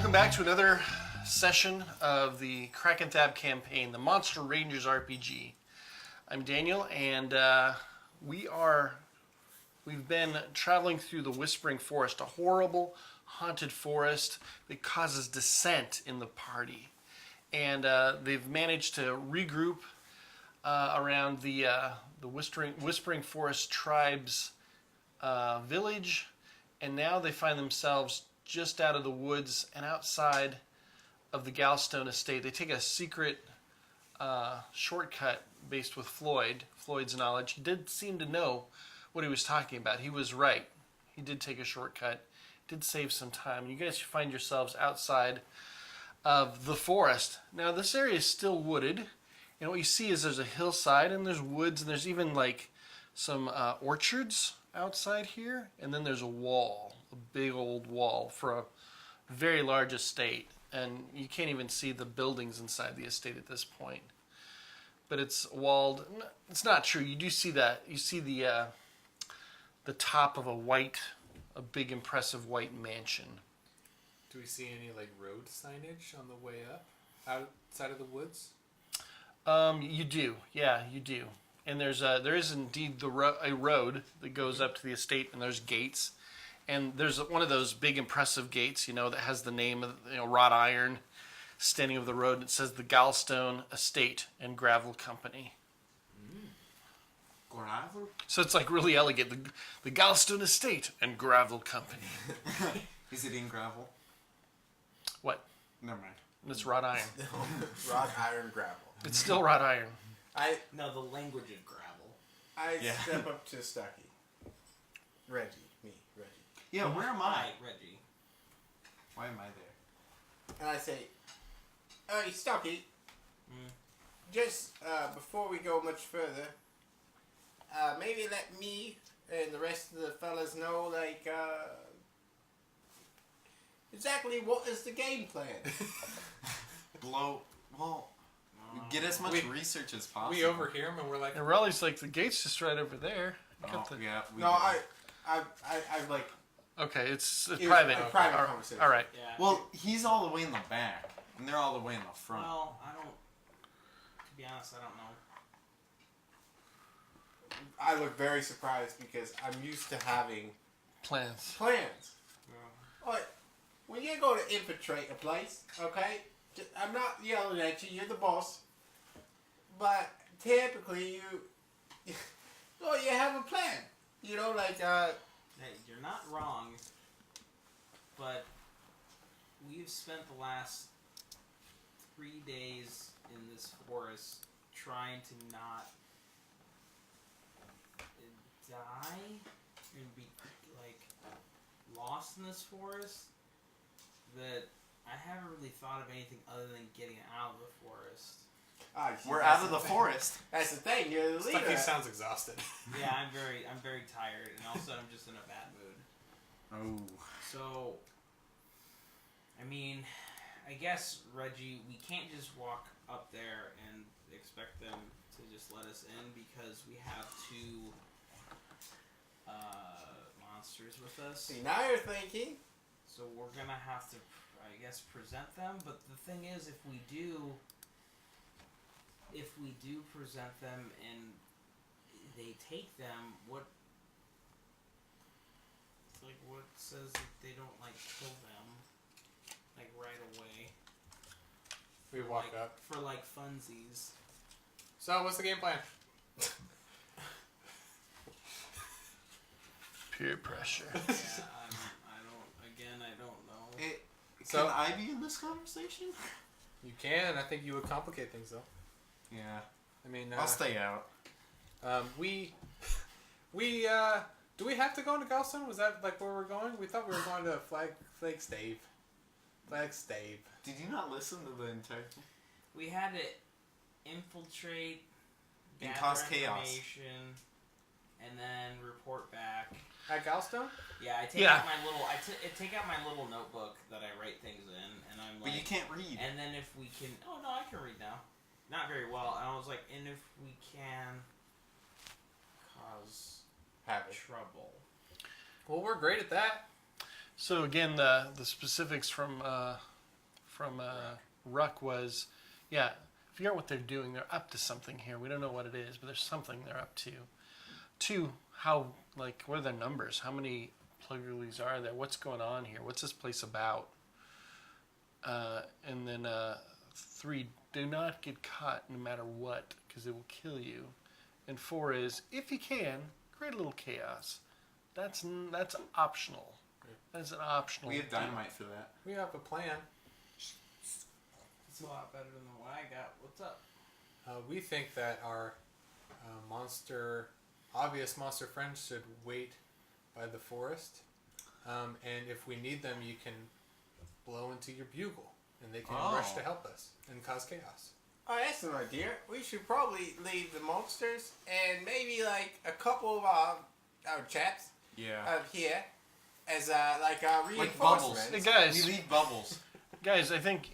Welcome back to another session of the Krakenthab campaign, the Monster Rangers RPG. I'm Daniel, and we've been traveling through the Whispering Forest, a horrible, haunted forest that causes dissent in the party. And they've managed to regroup around the Whispering Forest tribe's village, and now they find themselves just out of the woods and outside of the Galstone estate. They take a secret shortcut based with Floyd's knowledge. He did seem to know what he was talking about. He was right. He did take a shortcut. Did save some time. You guys find yourselves outside of the forest. Now this area is still wooded, and what you see is there's a hillside and there's woods and there's even like some orchards outside here, and then there's a wall, a big old wall for a very large estate, and you can't even see the buildings inside the estate at this point. But it's walled. It's not true. You do see that. You see the top of a big impressive white mansion. Do we see any like road signage on the way up outside of the woods? You do. Yeah, you do. And there is indeed a road that goes up to the estate, and there's gates. And there's one of those big impressive gates, that has the name of wrought iron standing over the road, and it says the Galstone Estate and Gravel Company. Gravel? So it's like really elegant. The Galstone Estate and Gravel Company. Is it in gravel? What? Never mind. It's wrought iron. Wrought iron gravel. It's still wrought iron. No, the language of gravel. I step up to Stucky. Reggie. Yeah, where am I? Hi, Reggie. Why am I there? And I say, hey, Stucky, just before we go much further, maybe let me and the rest of the fellas know, exactly what is the game plan? Get as much research as possible. We overhear him and we're like... And Raleigh's like, the gate's just right over there. Okay, it's private. A private conversation. All right. Yeah. Well, he's all the way in the back, and they're all the way in the front. Well, to be honest, I don't know. I look very surprised because I'm used to having Plans. But when you go to infiltrate a place, okay, I'm not yelling at you, you're the boss, but typically you have a plan. Hey, you're not wrong, but we've spent the last 3 days in this forest trying to not die and be lost in this forest, that I haven't really thought of anything other than getting out of the forest. We're out of the forest. That's the thing. You're the leader. Stucky sounds exhausted. Yeah, I'm very tired, and also I'm just in a bad mood. Oh. So, I guess, Reggie, we can't just walk up there and expect them to just let us in because we have two monsters with us. See, now you're thinking. So we're gonna have to, I guess, present them. But the thing is, if we do present them and they take them, what says that they don't kill them right away? We walk up. For funsies. So, what's the game plan? Peer pressure. Yeah, I don't know. Can I be in this conversation? You can. I think you would complicate things, though. Yeah. I'll stay out. Do we have to go into Galstone? Was that where we're going? We thought we were going to Flagstave. Flagstave. Did you not listen to the entire thing? We had to infiltrate, and gather cause chaos, information, and then report back. At Galstone? Yeah, I take out my little notebook that I write things in, and I'm like. But you can't read. And then if we can, I can read now, not very well. And I was like, and if we can cause trouble. Well, we're great at that. So again, the specifics from from Ruck was, yeah, figure out what they're doing. They're up to something here. We don't know what it is, but there's something they're up to. 2, how, like, what are their numbers? How many Pluggerlies are there? What's going on here? What's this place about? And then 3, do not get caught no matter what, because it will kill you. And 4 is, if you can, create a little chaos. That's optional. That's an optional. We have dynamite for that. We have a plan. It's a lot better than what I got. What's up? We think that our obvious monster friends should wait by the forest. And if we need them, you can blow into your bugle, and they can rush to help us and cause chaos. Oh, that's an idea. We should probably leave the monsters and maybe like a couple of our chaps Yeah. here as like Like bubbles. reinforcements. Hey guys, We leave bubbles. guys, I think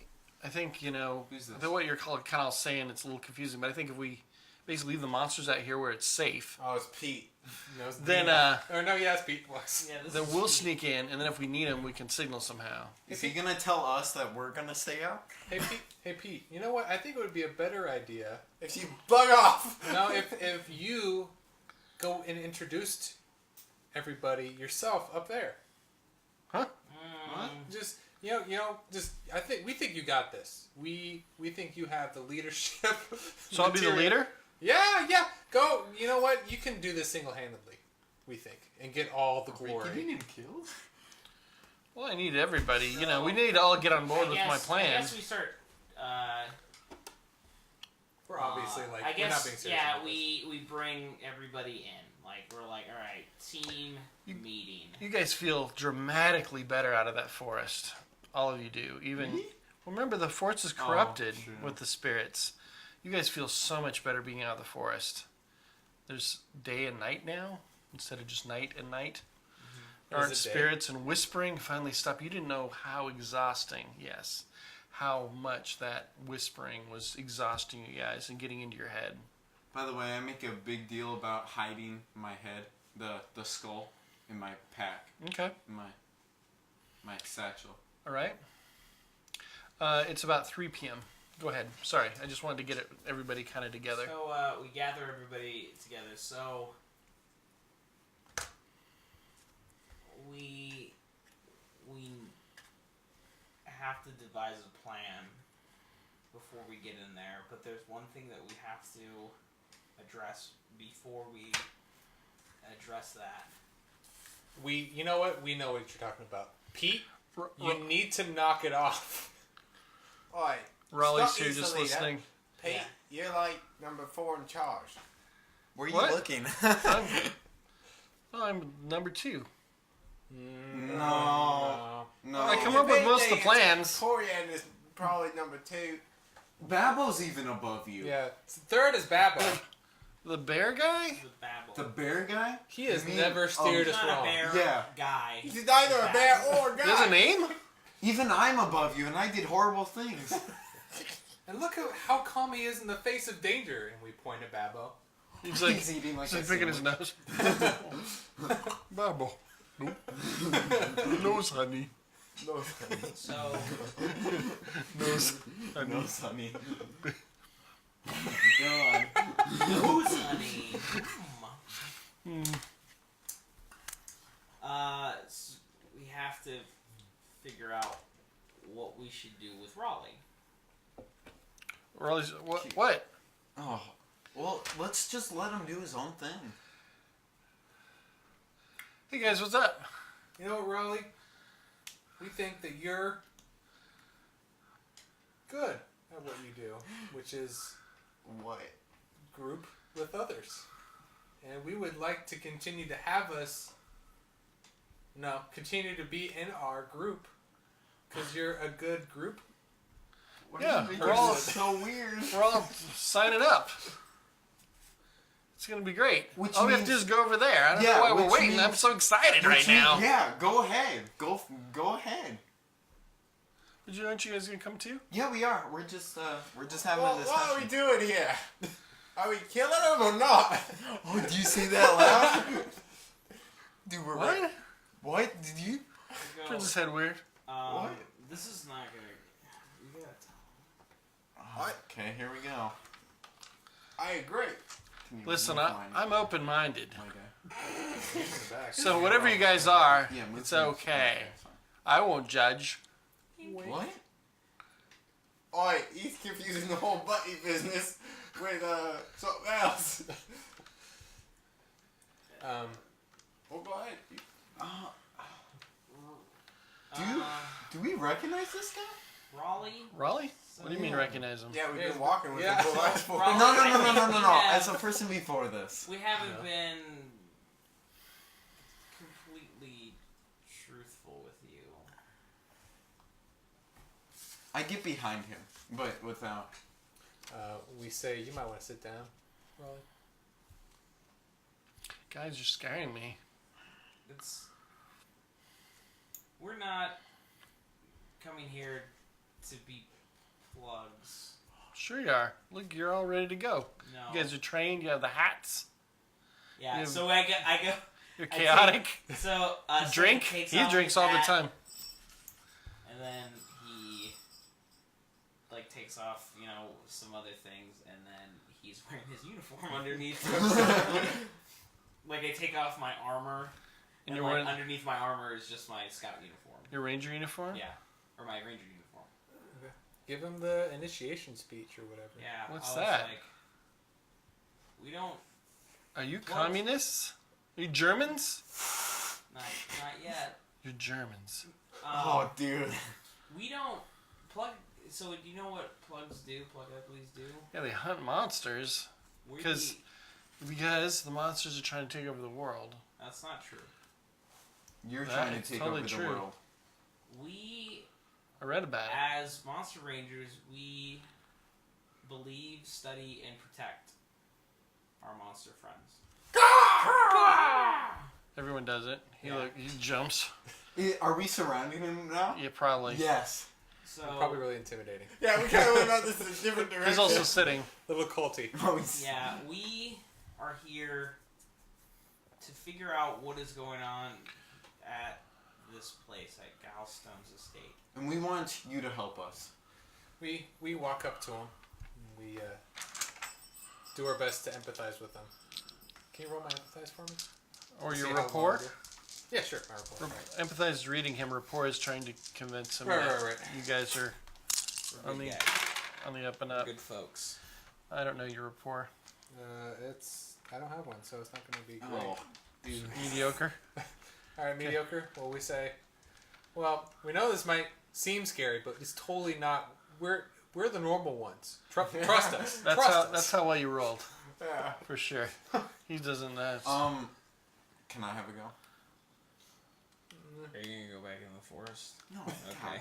you know Who's this? what you're kind of saying. It's a little confusing, but I think if we basically leave the monsters out here where it's safe, Oh, it's Pete. No, it's then yes, Pete was. Yeah, this then is we'll sneak in, and then if we need them, we can signal somehow. Is he gonna tell us that we're gonna stay out? Hey Pete. You know what? I think it would be a better idea If you bug off. if you go and introduced everybody yourself up there. Huh? Just I think we think you got this. We think you have the leadership. So I'll be the material. leader. Yeah. Go. You know what? You can do this single-handedly. We think, and get all the glory. Did you need kills? Well, I need everybody. You know, we need to all get on board with my I plan. guess we start. We're obviously like I we're not guess being serious. yeah. about this. We bring everybody in. Like we're like, all right, team meeting. You guys feel dramatically better out of that forest. All of you do. Even remember, the forest is corrupted true. with the spirits. You guys feel so much better being out of the forest. There's day and night now instead of just night and night. There aren't Is it day? spirits, and whispering finally stopped. You didn't know how exhausting, yes, how much that whispering was exhausting you guys and getting into your head. By the way, I make a big deal about hiding my head, the skull, in my pack, Okay. in my satchel. All right. It's about 3 p.m. Go ahead. Sorry, I just wanted to get everybody kind of together. So we gather everybody together. So we have to devise a plan before we get in there. But there's one thing that we have to address before we address that. You know what? We know what you're talking about. Pete, R- you need to knock it off. Alright. Raleigh's Stop here just easily, listening. Pete, Yeah. you're like number 4 in charge. Where are What? you looking? I'm number 2. No. I come up with most of the plans. Corian is probably number 2. Babo's even above you. Yeah. Third is Babbo. The bear guy? The babble. The bear guy? He has You mean- never steered He's us not wrong. a bear Yeah. guy. He's neither a bear or a He has a guy. name? Even I'm above you, and I did horrible things. And look at how calm he is in the face of danger. And we point at Babbo. He's like, He's eating like he's like a picking his sandwich. nose. Babble. Nope. Nose, honey. No. So Nose, honey. No, Sonny. Go on. who's honey? So we have to figure out what we should do with Raleigh. Raleigh's, what? Oh, well, let's just let him do his own thing. Hey guys, what's up? You know what, Raleigh? We think that you're good at what you do, which is What? group with others. And we would like to continue to have continue to be in our group. Because you're a good group. What Yeah, are you we're all- so weird. We're all signing up. It's gonna be great. Which All we have to do means- is go over there. I don't Yeah, know why we're which waiting. means- I'm so excited right Which mean- now. Yeah, go ahead. Go ahead. Aren't you guys gonna come too? Yeah, we are. We're just having Well, a what are we discussion. doing here? Are we killing him or not? Oh, did you say that loud? Dude, we're What? What? Did you? Go, Turns his head weird. What? This is not gonna. You gotta tell What? Okay, here we go. I agree. Can you Listen, move I'm mine? open-minded. My guy. In the back. So whatever you guys are, Yeah, move it's things. okay. fine. I won't judge. What? Alright, he's confusing the whole butty business with something else. Um, Well, go ahead. Do we recognize this guy? Raleigh. Raleigh? What do you mean Yeah. recognize him? Yeah, we've Yeah, been walking with yeah. the bull eyes for. Raleigh. No. Yeah. As a person before this. We haven't No. been completely truthful with you. I get behind him, but without. we say you might want to sit down, Raleigh. Guys, you're scaring me. We're not coming here to be plugs. Sure you are. Look, you're all ready to go. No. You guys are trained. You have the hats. Yeah. you- So I go. You're I chaotic. So You Stephen drink. takes He off drinks his all the hat, time. and then he like takes off, some other things, and then he's wearing his uniform underneath. Like I take off my armor, and you're like wearing underneath my armor is just my scout uniform. your ranger uniform. Yeah, or my ranger uniform. Give him the initiation speech or whatever. Yeah. What's I was that? Like, we don't. Are you What? communists? Are you Germans? Not yet. You're Germans. Oh, dude. We don't plug. So do you know what plugs do? Plug uglies do. Yeah, they hunt monsters We- because the monsters are trying to take over the world. that's not true. You're That trying is to take totally over true. the world. We, I read about it. as monster rangers, we believe, study, and protect our monster friends. Everyone does it. He Yeah. he jumps. Are we surrounding him now? Yeah, probably. Yes. So Probably really intimidating. Yeah, we kind of went about this in a different direction. He's also sitting. Little culty. yeah, we are here to figure out what is going on at this place at Galstone's estate. And we want you to help us. We walk up to him. And we do our best to empathize with them. Can you roll my empathize for me? Or See your how well report. I do. Yeah, sure. My report. Empathize is reading him. Rapport is trying to convince him Right, that right. you guys are We're on good the guys. on the up and up. Good folks. I don't know your rapport. I don't have one, so it's not going to be great. Oh, dude. Mediocre. All right, mediocre. Well, we say, well, we know this might seem scary, but it's totally not. We're the normal ones. Trust us. That's how well you rolled, Yeah. for sure. He doesn't. Can I have a go? Are you gonna go back in the forest? No. Okay.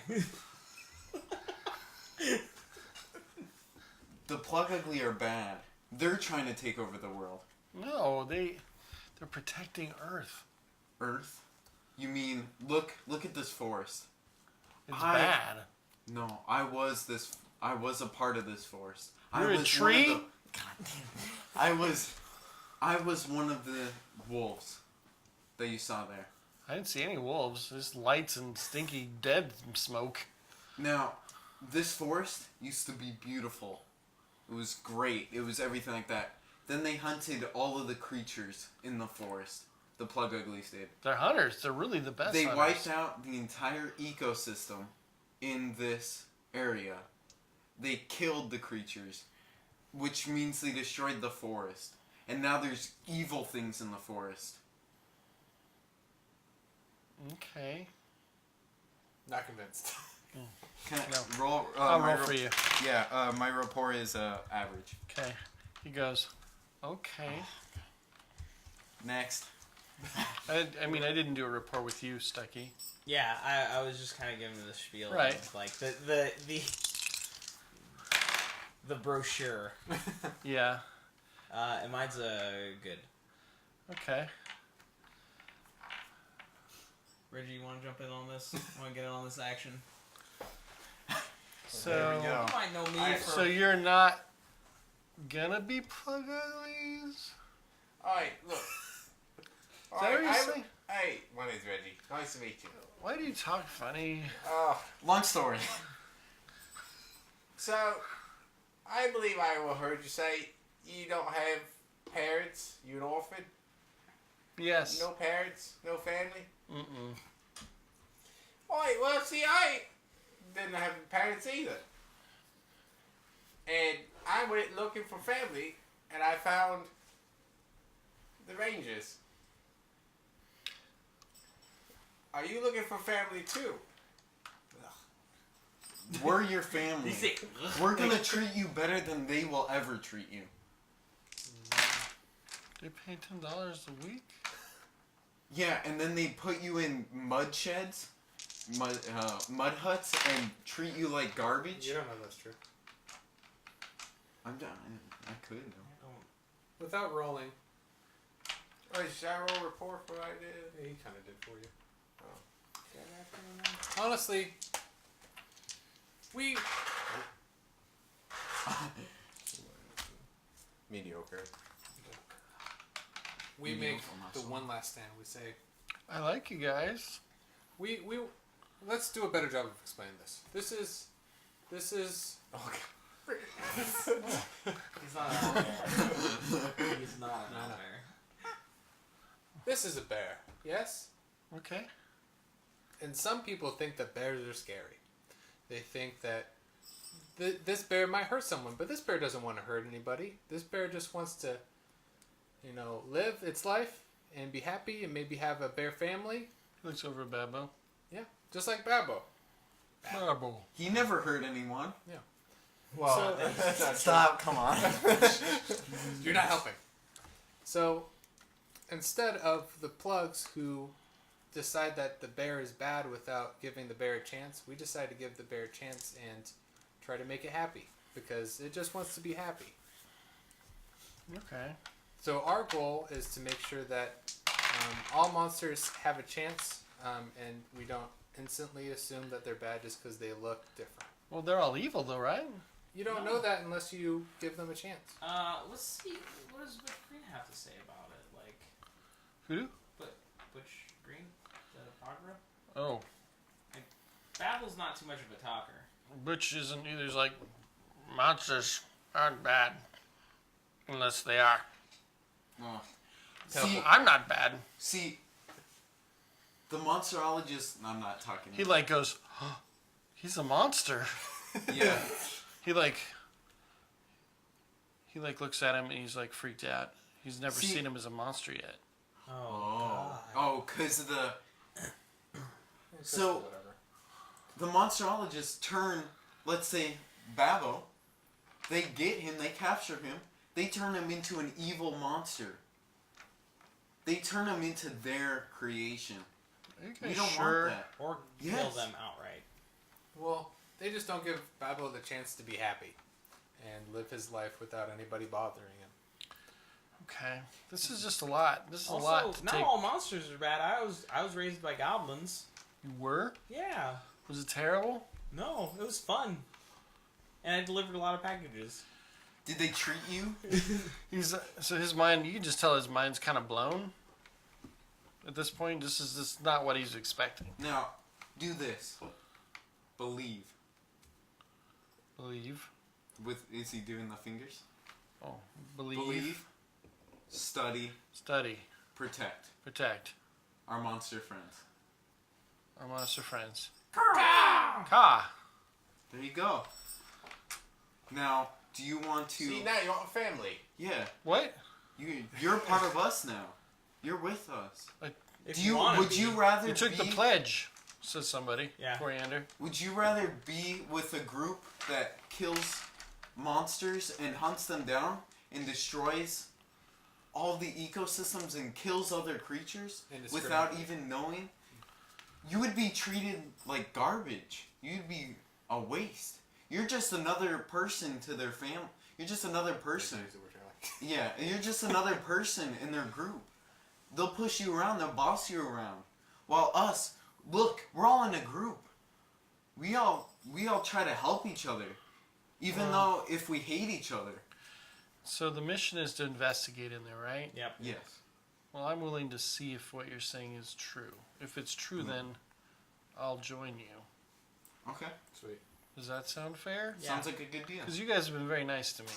The Plug Ugly are bad. They're trying to take over the world. No, they're protecting Earth. Earth? You mean look at this forest. It's I- bad. No, I was a part of this forest. You're I a was tree? One of the, God damn it. I was one of the wolves that you saw there. I didn't see any wolves. Just lights and stinky dead smoke. Now, this forest used to be beautiful. It was great. It was everything like that. Then they hunted all of the creatures in the forest. The Plug Uglies did. They're hunters. They're really the best They hunters. wiped out the entire ecosystem in this area. They killed the creatures, which means they destroyed the forest. And now there's evil things in the forest. Okay. Not convinced. Can I No. roll? I'll my roll for you. Yeah, my rapport is average. Okay. He goes, okay. Next. I mean, I didn't do a rapport with you, Stucky. Yeah, I was just kind of giving the spiel, Right. of, like the brochure. Yeah. And mine's good. Okay. Reggie, you want to jump in on this? Want to get in on this action? So, There we go. You might know me for. so you're not gonna be Plug Uglies? Alright, look. Is that what you're saying? Hey, my name's Reggie. Nice to meet you. Why do you talk funny? Oh, Long story. So, I believe I heard you say you don't have parents. You're an orphan. Yes. No parents. No family. Mm-mm. Alright, well, see, I didn't have parents either. And I went looking for family, and I found the Rangers. Are you looking for family too? We're your family. They say, We're gonna treat you better than they will ever treat you. They pay $10 a week? Yeah, and then they put you in mud sheds, mud huts, and treat you like garbage. You don't know that's true. I'm done. I could though. Without rolling, Wait, should I roll a report for what I did? yeah, he kind of did for you. Honestly, we Mediocre. we make the one last stand. We say I like you guys. we let's do a better job of explaining this. This is He's not a bear. He's not a bear. this is a bear. Yes. Okay. And some people think that bears are scary. They think that this bear might hurt someone, but this bear doesn't want to hurt anybody. This bear just wants to, live its life and be happy and maybe have a bear family. He looks over at Babbo. Yeah, just like Babbo. Babbo. He never hurt anyone. Well, Stop, come on. You're not helping. So, instead of the plugs who decide that the bear is bad without giving the bear a chance, we decide to give the bear a chance and try to make it happy because it just wants to be happy. Okay. So our goal is to make sure that all monsters have a chance, and we don't instantly assume that they're bad just because they look different. Well, they're all evil, though, right? You don't know that unless you give them a chance. Let's see. What does Butch Green have to say about it? Like, Who? Butch Green, the Pagra? Oh. Babble's not too much of a talker. Butch isn't either. He's like, monsters aren't bad. Unless they are. Oh. See, I'm not bad. See, the monsterologist. I'm not talking. He like goes, oh, he's a monster. Yeah. He looks at him and he's like freaked out. He's never See- seen him as a monster yet. Oh, because of the. So, the monsterologists turn, let's say, Babbo. They get him. They capture him. They turn him into an evil monster. They turn him into their creation. Are you We guys don't sure? want that. Or kill Yes. them outright. Well, they just don't give Babbo the chance to be happy and live his life without anybody bothering him. Okay. This is just a lot. This is Also, a lot to not take. all monsters are bad. I was raised by goblins. You were? Yeah. Was it terrible? No, it was fun. And I delivered a lot of packages. Did they treat you? So his mind. You can just tell his mind's kind of blown. At this point, this is just not what he's expecting. Now, do this. Believe. Believe. Is he doing the fingers? Oh, believe. Believe. Study. Study. Protect. Protect. Our monster friends. Our monster friends. Ka. There you go. Now, do you want to? See, now you want a family. Yeah, What? you're part of us now. You're with us. If Do you? wanna Would be. you rather? You took be, the pledge, says somebody. Yeah. Coriander. Would you rather be with a group that kills monsters and hunts them down and destroys all the ecosystems and kills other creatures without even knowing? You would be treated like garbage. You'd be a waste. You're just another person to their family. You're just another person. Yeah, you're just another person in their group. They'll push you around, they'll boss you around. While us, look, we're all in a group. We all try to help each other. Even though if we hate each other. So the mission is to investigate in there, right? Yep. Yes. Well, I'm willing to see if what you're saying is true. If it's true, then I'll join you. Okay. Sweet. Does that sound fair? Yeah. Sounds like a good deal. Because you guys have been very nice to me.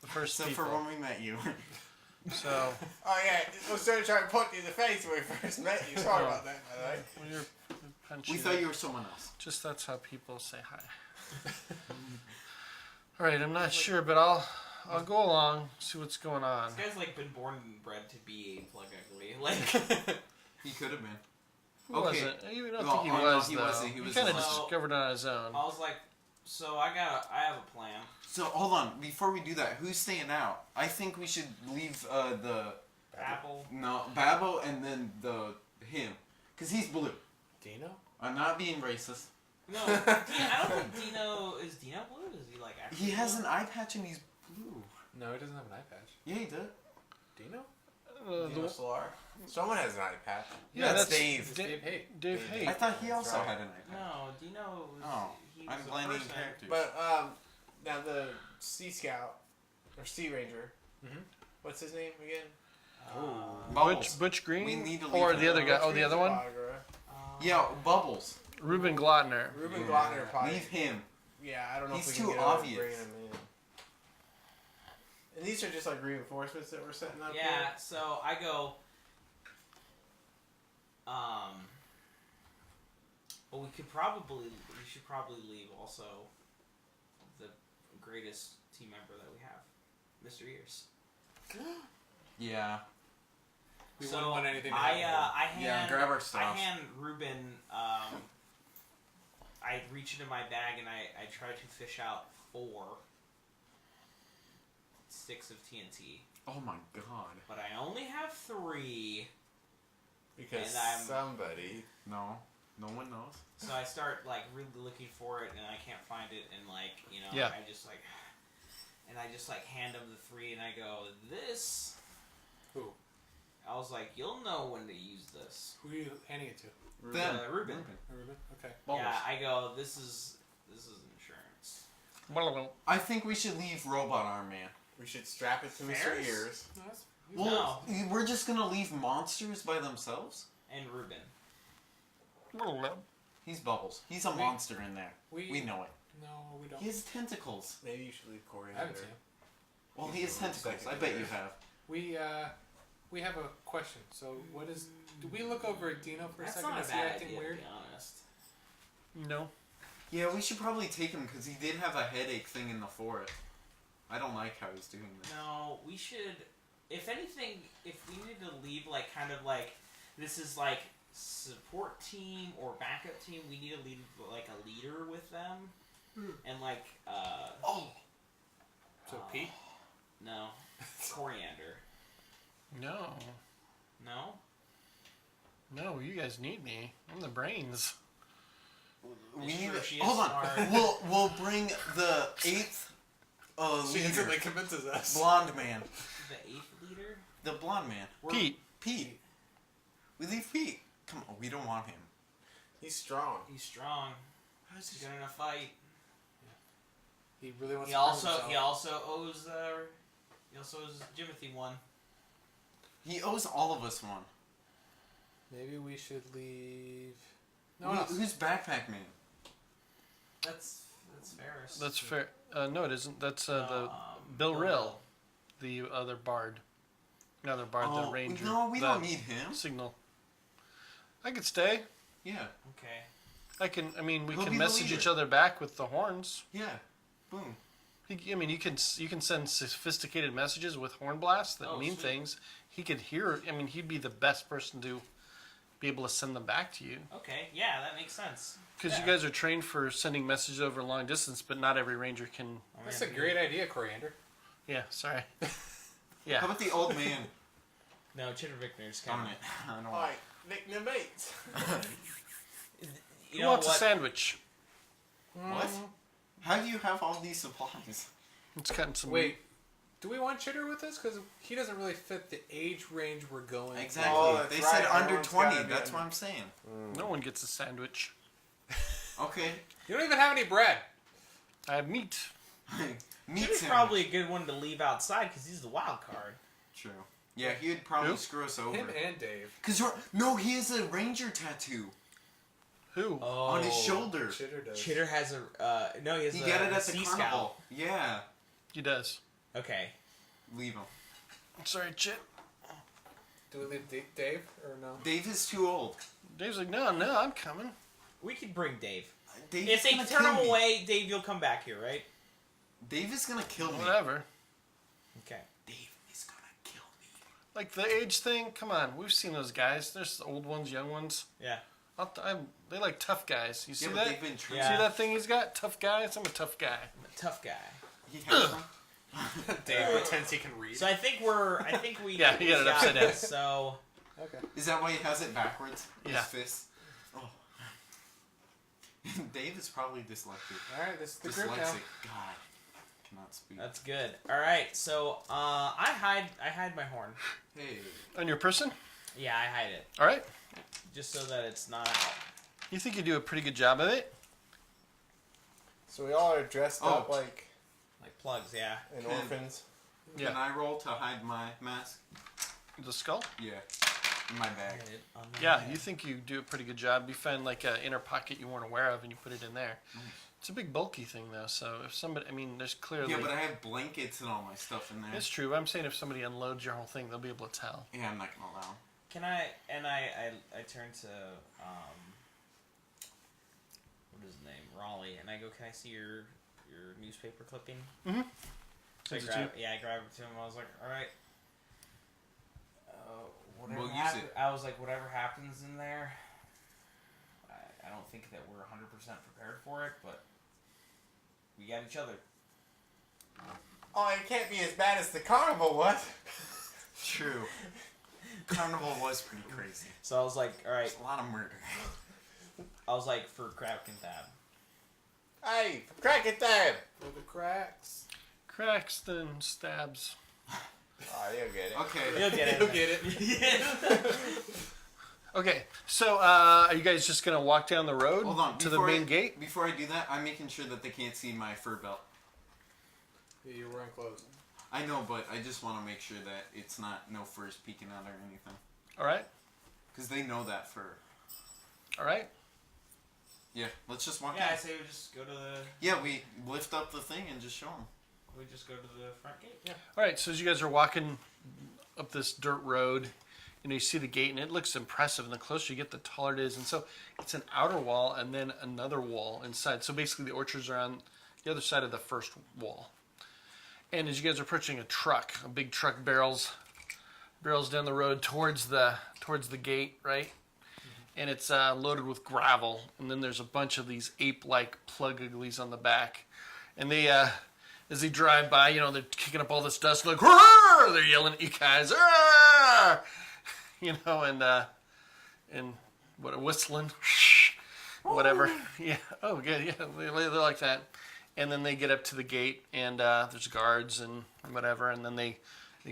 The first Except people. for when we met you. So, Oh yeah, I was trying to punch you in the face when we first met you. Sorry about that, by the way. when you're punchy, We thought you were someone else. just that's how people say hi. All right, I'm not sure, but I'll go along, see what's going on. This guy's like been born and bred to be a plug ugly. Like, He could have been. He Okay. wasn't. I don't Well, think he oh, no, was, he though. wasn't. He was kind of alone. discovered it on his own. I was like, so I have a plan. So hold on, before we do that, who's staying out? I think we should leave Apple. Babbo and then him, cause he's blue. Dino? I'm not being racist. No, I don't think Dino is Dino blue. Is he like actually? He has blue? an eye patch and he's blue. No, he doesn't have an eye patch. Yeah, he did. Dino? Dino Solar. Someone has an eye patch. Yeah, That's that's Dave. Dave Haight. Dave Haight. I thought he That's also right. had an eye patch. No, Dino was. Oh, he I'm was a blending person. characters. But now the Sea Scout or Sea Ranger. Mhm. What's his name again? Bubbles. Butch Green? We need to leave or him the other alone. guy. Oh, the other one? Yeah, Bubbles. Ruben Glotner. Ruben Yeah. Glotner probably. Leave him. Yeah, I don't know He's if we too can get away with obvious. bringing him in. And these are just like reinforcements that we're setting up. Yeah, here. so I go. Well, we should probably leave also the greatest team member that we have, Mr. Ears. Yeah. We So wouldn't want anything to I happen. Yeah, grab our stuff. I hand Ruben. I reach into my bag and I try to fish out 4 sticks of TNT, Oh my god. but I only have 3. Because And I'm- somebody. No. No one knows. So I start like really looking for it, and I can't find it, and like Yeah. I just like hand him the 3, and I go, "This." Who? I was like, "You'll know when to use this." Who are you handing it to? Them. Ruben. Ruben? Okay. Bubbles. Yeah, I go, "This is insurance." Well, I think we should leave Robot Arm Man. We should strap it to Mr. Ferris? Ears. No, that's, Well, we're just gonna leave monsters by themselves? And Ruben. He's Bubbles. He's a monster in there. We know it. No, we don't. He has tentacles. Maybe you should leave Corey I haven't there. seen him. Well, he has tentacles. I bet you have. We have a question. So what is? Do we look over at Dino for a That's second? not a Is he bad acting idea, weird? to be honest. no. Yeah, we should probably take him because he did have a headache thing in the forest. I don't like how he's doing this. No, we should. If anything, if we need to leave, like, kind of like, this is like support team or backup team, we need to leave like a leader with them, and like, So Pete. no, Coriander, No. no. No, you guys need me. I'm the brains. We It's need true, to, she is hold on. smart. We'll bring the 8th She leader. instantly convinces us. Blonde man. The 8th leader. The blonde man. Pete. Pete. We leave Pete. Come on, we don't want him. He's strong. He's strong. How's He's he? good in a fight. He really wants He to prove also himself. owes Jimothy one. He owes all of us one. Maybe we should leave. No one else. Who's Backpack Man? That's Ferris. That's fair. No, it isn't. That's the Bill Rill, the other bard. Another bard, the ranger. No, we the don't need him. Signal. I could stay. Yeah. Okay. I can. I mean, we He'll can be the message leader. each other back with the horns. Yeah. Boom. I mean, you can send sophisticated messages with horn blasts that Oh, mean sweet. things. He could hear. I mean, he'd be the best person to be able to send them back to you. Okay. Yeah, that makes sense. Because you guys are trained for sending messages over long distance, but not every ranger can. That's a great idea, Coriander. Yeah, sorry. How Yeah. about the old man? No, Chitter Victor's Darn coming. it. I don't want Alright, Nick the mates. You Who know wants what? a sandwich? What? How do you have all these supplies? It's cutting some. Wait, do we want Chitter with us? Because he doesn't really fit the age range we're going. Exactly. Oh, that's they right, said under everyone's 20. gotta be That's under- what I'm saying. No one gets a sandwich. Okay. You don't even have any bread. I have meat. Meat Chitter's sandwich. probably a good one to leave outside because he's the wild card. True. Yeah, he'd probably Who? screw us over. Him and Dave. Cause no, he has a ranger tattoo. Who? Oh, on his shoulder. Chitter does. Chitter has a no. He has He a, got it a at the sea carnival. scout. Yeah. He does. Okay. Leave him. Sorry, Chit. Do we leave Dave or no? Dave is too old. Dave's like, no, I'm coming. We could bring Dave. Dave If they turn him away, Dave, you'll come back here, right? Dave is gonna kill me. Whatever. Okay. Dave is gonna kill me. Like the age thing, come on. We've seen those guys. There's old ones, young ones. Yeah. They like tough guys. You see Yeah, but that? they've been trained. Yeah. See that thing he's got? Tough guys? I'm a tough guy. I'm a tough guy. He has one. Dave pretends he can read. So I think we Yeah, he got it upside down. this, So Okay. Is that why he has it backwards? His Yeah. fist. Oh. Dave is probably dyslexic. All right, this is the group now. Dyslexic. God. Cannot speak. that's good. All right. So I hide my horn. Hey. On your person? Yeah, I hide it All right. just so that it's not out. You think you do a pretty good job of it? So we all are dressed up Oh. like Like plugs. Yeah. an Can- orphans. Yeah. Can I roll to hide my mask? The skull? Yeah. In my bag. Hide it on my Yeah, head. you think you do a pretty good job. You find like an inner pocket you weren't aware of and you put it in there. Nice. It's a big bulky thing though, so if somebody, I mean, there's clearly... Yeah, but I have blankets and all my stuff in there. It's true. I'm saying if somebody unloads your whole thing, they'll be able to tell. Yeah, I'm not gonna allow him. Can I? And I turn to what is his name? Raleigh, and I go, "Can I see your newspaper clipping?" Mhm. So I Gives it to grab, yeah, I grabbed it to him. I was like, "All right." Whatever We'll use it. I was like, "Whatever happens in there, I don't think that we're 100% prepared for it, but we got each other." Oh, it can't be as bad as the carnival was. True. Carnival was pretty crazy. So I was like, "All right." There's a lot of murder. I was like, "For Crap and Thab." Hey, crack it there. For the cracks. Cracks, then stabs. Oh, you'll get it. Okay. You'll get it. You'll get it. Okay, so are you guys just going to walk down the road Hold on. to the before main I- gate? Before I do that, I'm making sure that they can't see my fur belt. Yeah, you're wearing clothes. I know, but I just want to make sure that it's not no furs peeking out or anything. All right, Because they know that fur. all right. Yeah, let's just walk Yeah, I in. say we just go to the. Yeah, we lift up the thing and just show them. We just go to the front gate. Yeah. All right, so as you guys are walking up this dirt road, you know, you see the gate, and it looks impressive. And the closer you get, the taller it is. And so it's an outer wall and then another wall inside. So basically the orchards are on the other side of the first wall. And as you guys are approaching a big truck barrels down the road towards the gate, right? And it's loaded with gravel. And then there's a bunch of these ape-like plug uglies on the back. And they, as they drive by, you know, they're kicking up all this dust, like, "Roar!" They're yelling at you guys, "Roar!" You know, and what, whistling, whatever. Yeah. Oh, good. Yeah, they're like that. And then they get up to the gate, and there's guards and whatever. And then they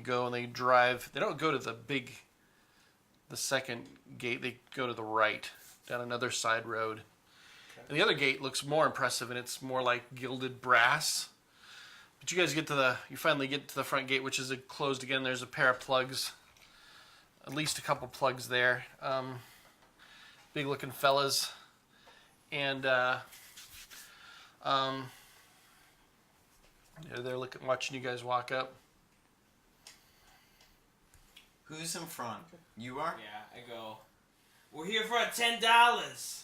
go and they drive. They don't go to the second gate. They go to the right down another side road. And the other gate looks more impressive, and it's more like gilded brass. But you guys you finally get to the front gate, which is closed again. There's a pair of plugs, at least a couple plugs there. Big looking fellas. And they're watching you guys walk up. Who's in front? You are? Yeah, I go. We're here for $10.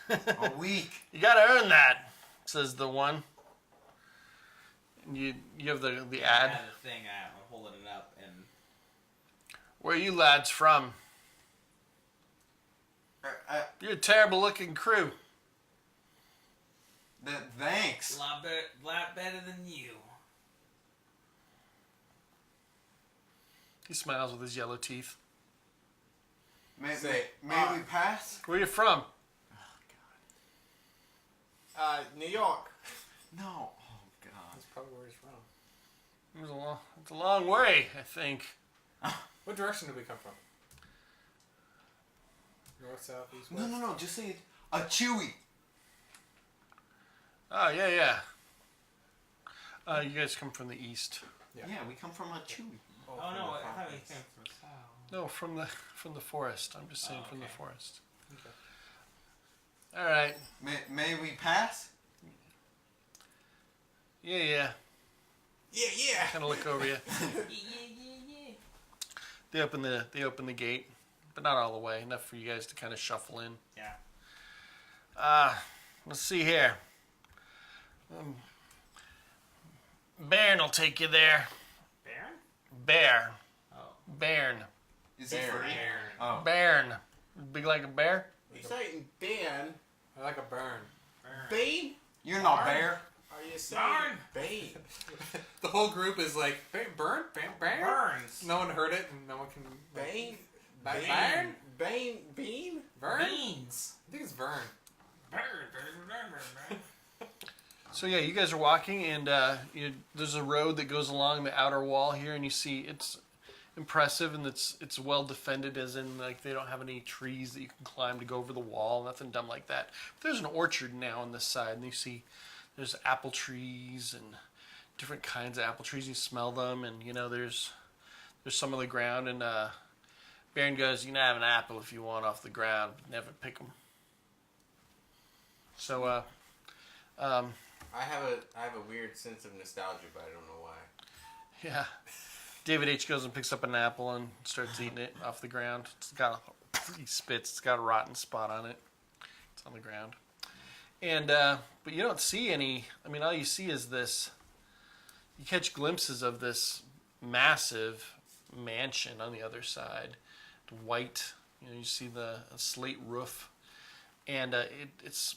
A week. You gotta earn that, says the one. And you have the I ad. had a thing. I'm holding it up, and Where are you lads from? You're a terrible looking crew. Thanks. a lot better than you. He smiles with his yellow teeth. May Say, we pass? Where are you from? New York. No. Oh, God. That's probably where he's from. It's a long way, I think. What direction did we come from? North, south, east, west? No. Just say it. A Chewy. Oh, yeah. You guys come from the east. Yeah. Yeah, we come from a Chewy. Oh no, I thought we came from south. No, from the forest. I'm just saying from the forest. All right. May we pass? Yeah. Yeah. Kind of look over you. Yeah. They open the gate, but not all the way. Enough for you guys to kind of shuffle in. Yeah. Let's see here. Bairn will take you there. Baron? Bear. Oh. Bairn. Is he free? Baron. Oh. Bairn. Big like a bear? You saying Ben? I like a burn. Bane? You're not bear. Are you saying Barn. Bane? The whole group is like, burn? Burns. No one heard it, and no one can... Bane? Burn? Bane? Bean? Vern? Beans. I think it's Vern. Burn. So yeah, you guys are walking, and there's a road that goes along the outer wall here, and you see it's impressive, and it's well defended, as in like they don't have any trees that you can climb to go over the wall, nothing dumb like that. But there's an orchard now on this side, and you see there's apple trees and different kinds of apple trees. You smell them, and there's some on the ground, and Baron goes, "You can have an apple if you want off the ground, but never pick them." So I have a weird sense of nostalgia, but I don't know why. yeah. David H. goes and picks up an apple and starts eating it off the ground. He spits. It's got a rotten spot on it. It's on the ground. And but you don't see any. I mean, all you see is this. You catch glimpses of this massive mansion on the other side, white. You see the slate roof, and it's.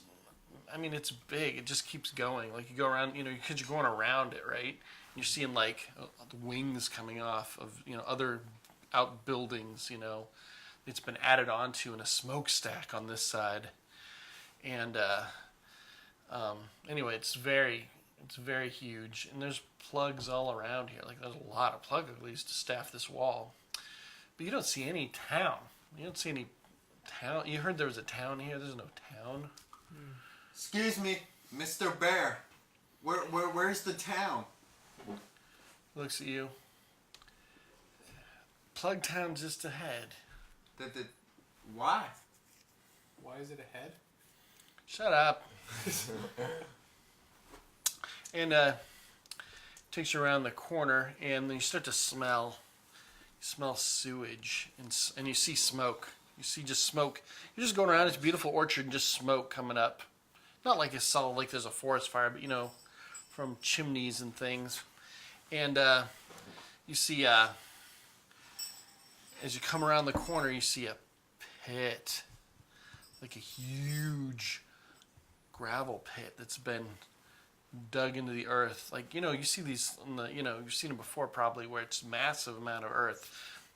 I mean, it's big. It just keeps going. Like you go around, because you're going around it, right? You're seeing like the wings coming off of other outbuildings. It's been added onto in a smokestack on this side, and anyway, it's very huge, and there's plugs all around here. Like there's a lot of plug uglies to staff this wall, but you don't see any town. You don't see any town. You heard there was a town here. There's no town. Excuse me, Mr. Bear. Where's the town? Looks at you. Plug town just ahead. Why? Why is it ahead? Shut up. And takes you around the corner, and then you start to smell. You smell sewage, and you see smoke. You see just smoke. You're just going around this beautiful orchard, and just smoke coming up. Not like it's solid, like there's a forest fire, but from chimneys and things. And you see, as you come around the corner, you see a pit, like a huge gravel pit that's been dug into the earth. Like you see these, you've seen them before probably, where it's massive amount of earth.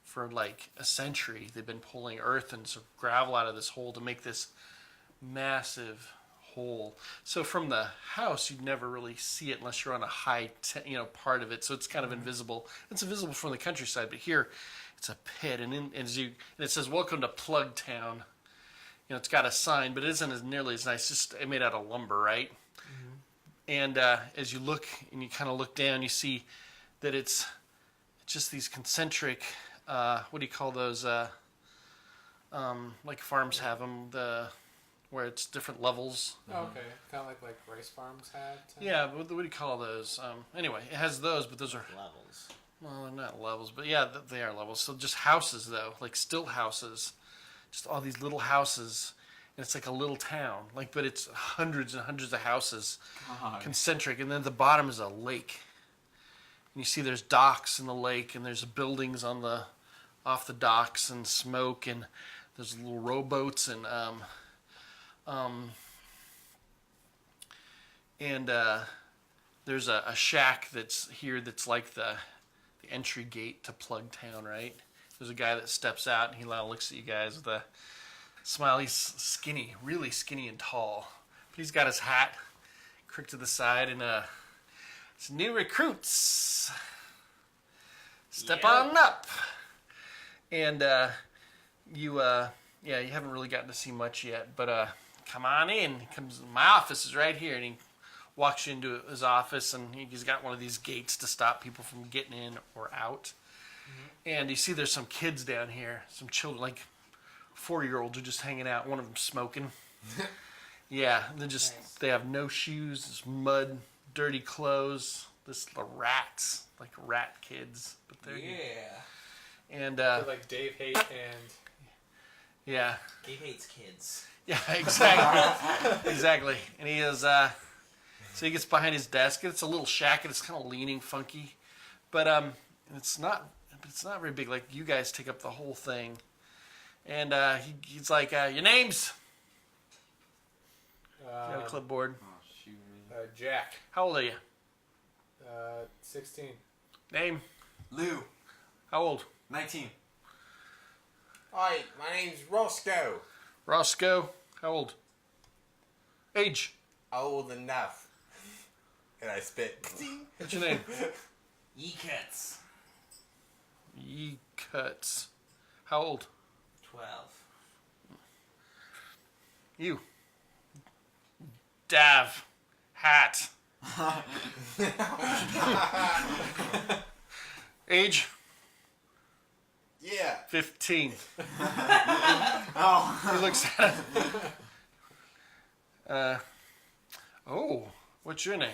For like a century, they've been pulling earth and some gravel out of this hole to make this massive hole. So from the house, you'd never really see it unless you're on a high, part of it. So it's kind of invisible. It's invisible from the countryside, but here it's a pit, and it says "Welcome to Plug Town." It's got a sign, but it isn't as nearly as nice. Just made out of lumber, right? Mm-hmm. And as you look and you kind of look down, you see that it's just these concentric. What do you call those? Like farms have them. Where it's different levels. Oh, okay. Kind of like rice farms had. Yeah, but what do you call those? Anyway, it has those, but those are... Levels. Well, they're not levels, but yeah, they are levels. So just houses, though, like still houses. Just all these little houses, and it's like a little town. But it's hundreds and hundreds of houses, concentric, and then at the bottom is a lake. And you see there's docks in the lake, and there's buildings off the docks, and smoke, and there's little rowboats, and there's a shack that's here that's like the entry gate to Plug Town, right? There's a guy that steps out, and he looks at you guys with a smile. He's skinny, really skinny and tall. But he's got his hat crooked to the side, and it's new recruits. Step on up. And you haven't really gotten to see much yet, but come on in. My office is right here, and he walks you into his office, and he's got one of these gates to stop people from getting in or out. Mm-hmm. And you see there's some kids down here, some children, like 4-year-olds are just hanging out. One of them smoking. Yeah, Nice. they have no shoes, this mud, dirty clothes, this the rats, like rat kids. But they're and They're like Dave Hate and yeah, Dave hates kids. yeah, exactly, exactly. And he is so he gets behind his desk. It's a little shack, and it's kind of leaning, funky, but it's not very big. Like you guys take up the whole thing, and he's like, your names. You have a clipboard. Oh, shoot me. Jack. How old are you? 16. Name. Lou, How old? 19. Hi, my name's Roscoe. Roscoe. How old? Age. Old enough. And I spit. What's your name? Yekets. Ye Cuts. How old? 12. You. Dav. Hat. Age. Yeah. 15. Oh. He looks at it. Oh, what's your name?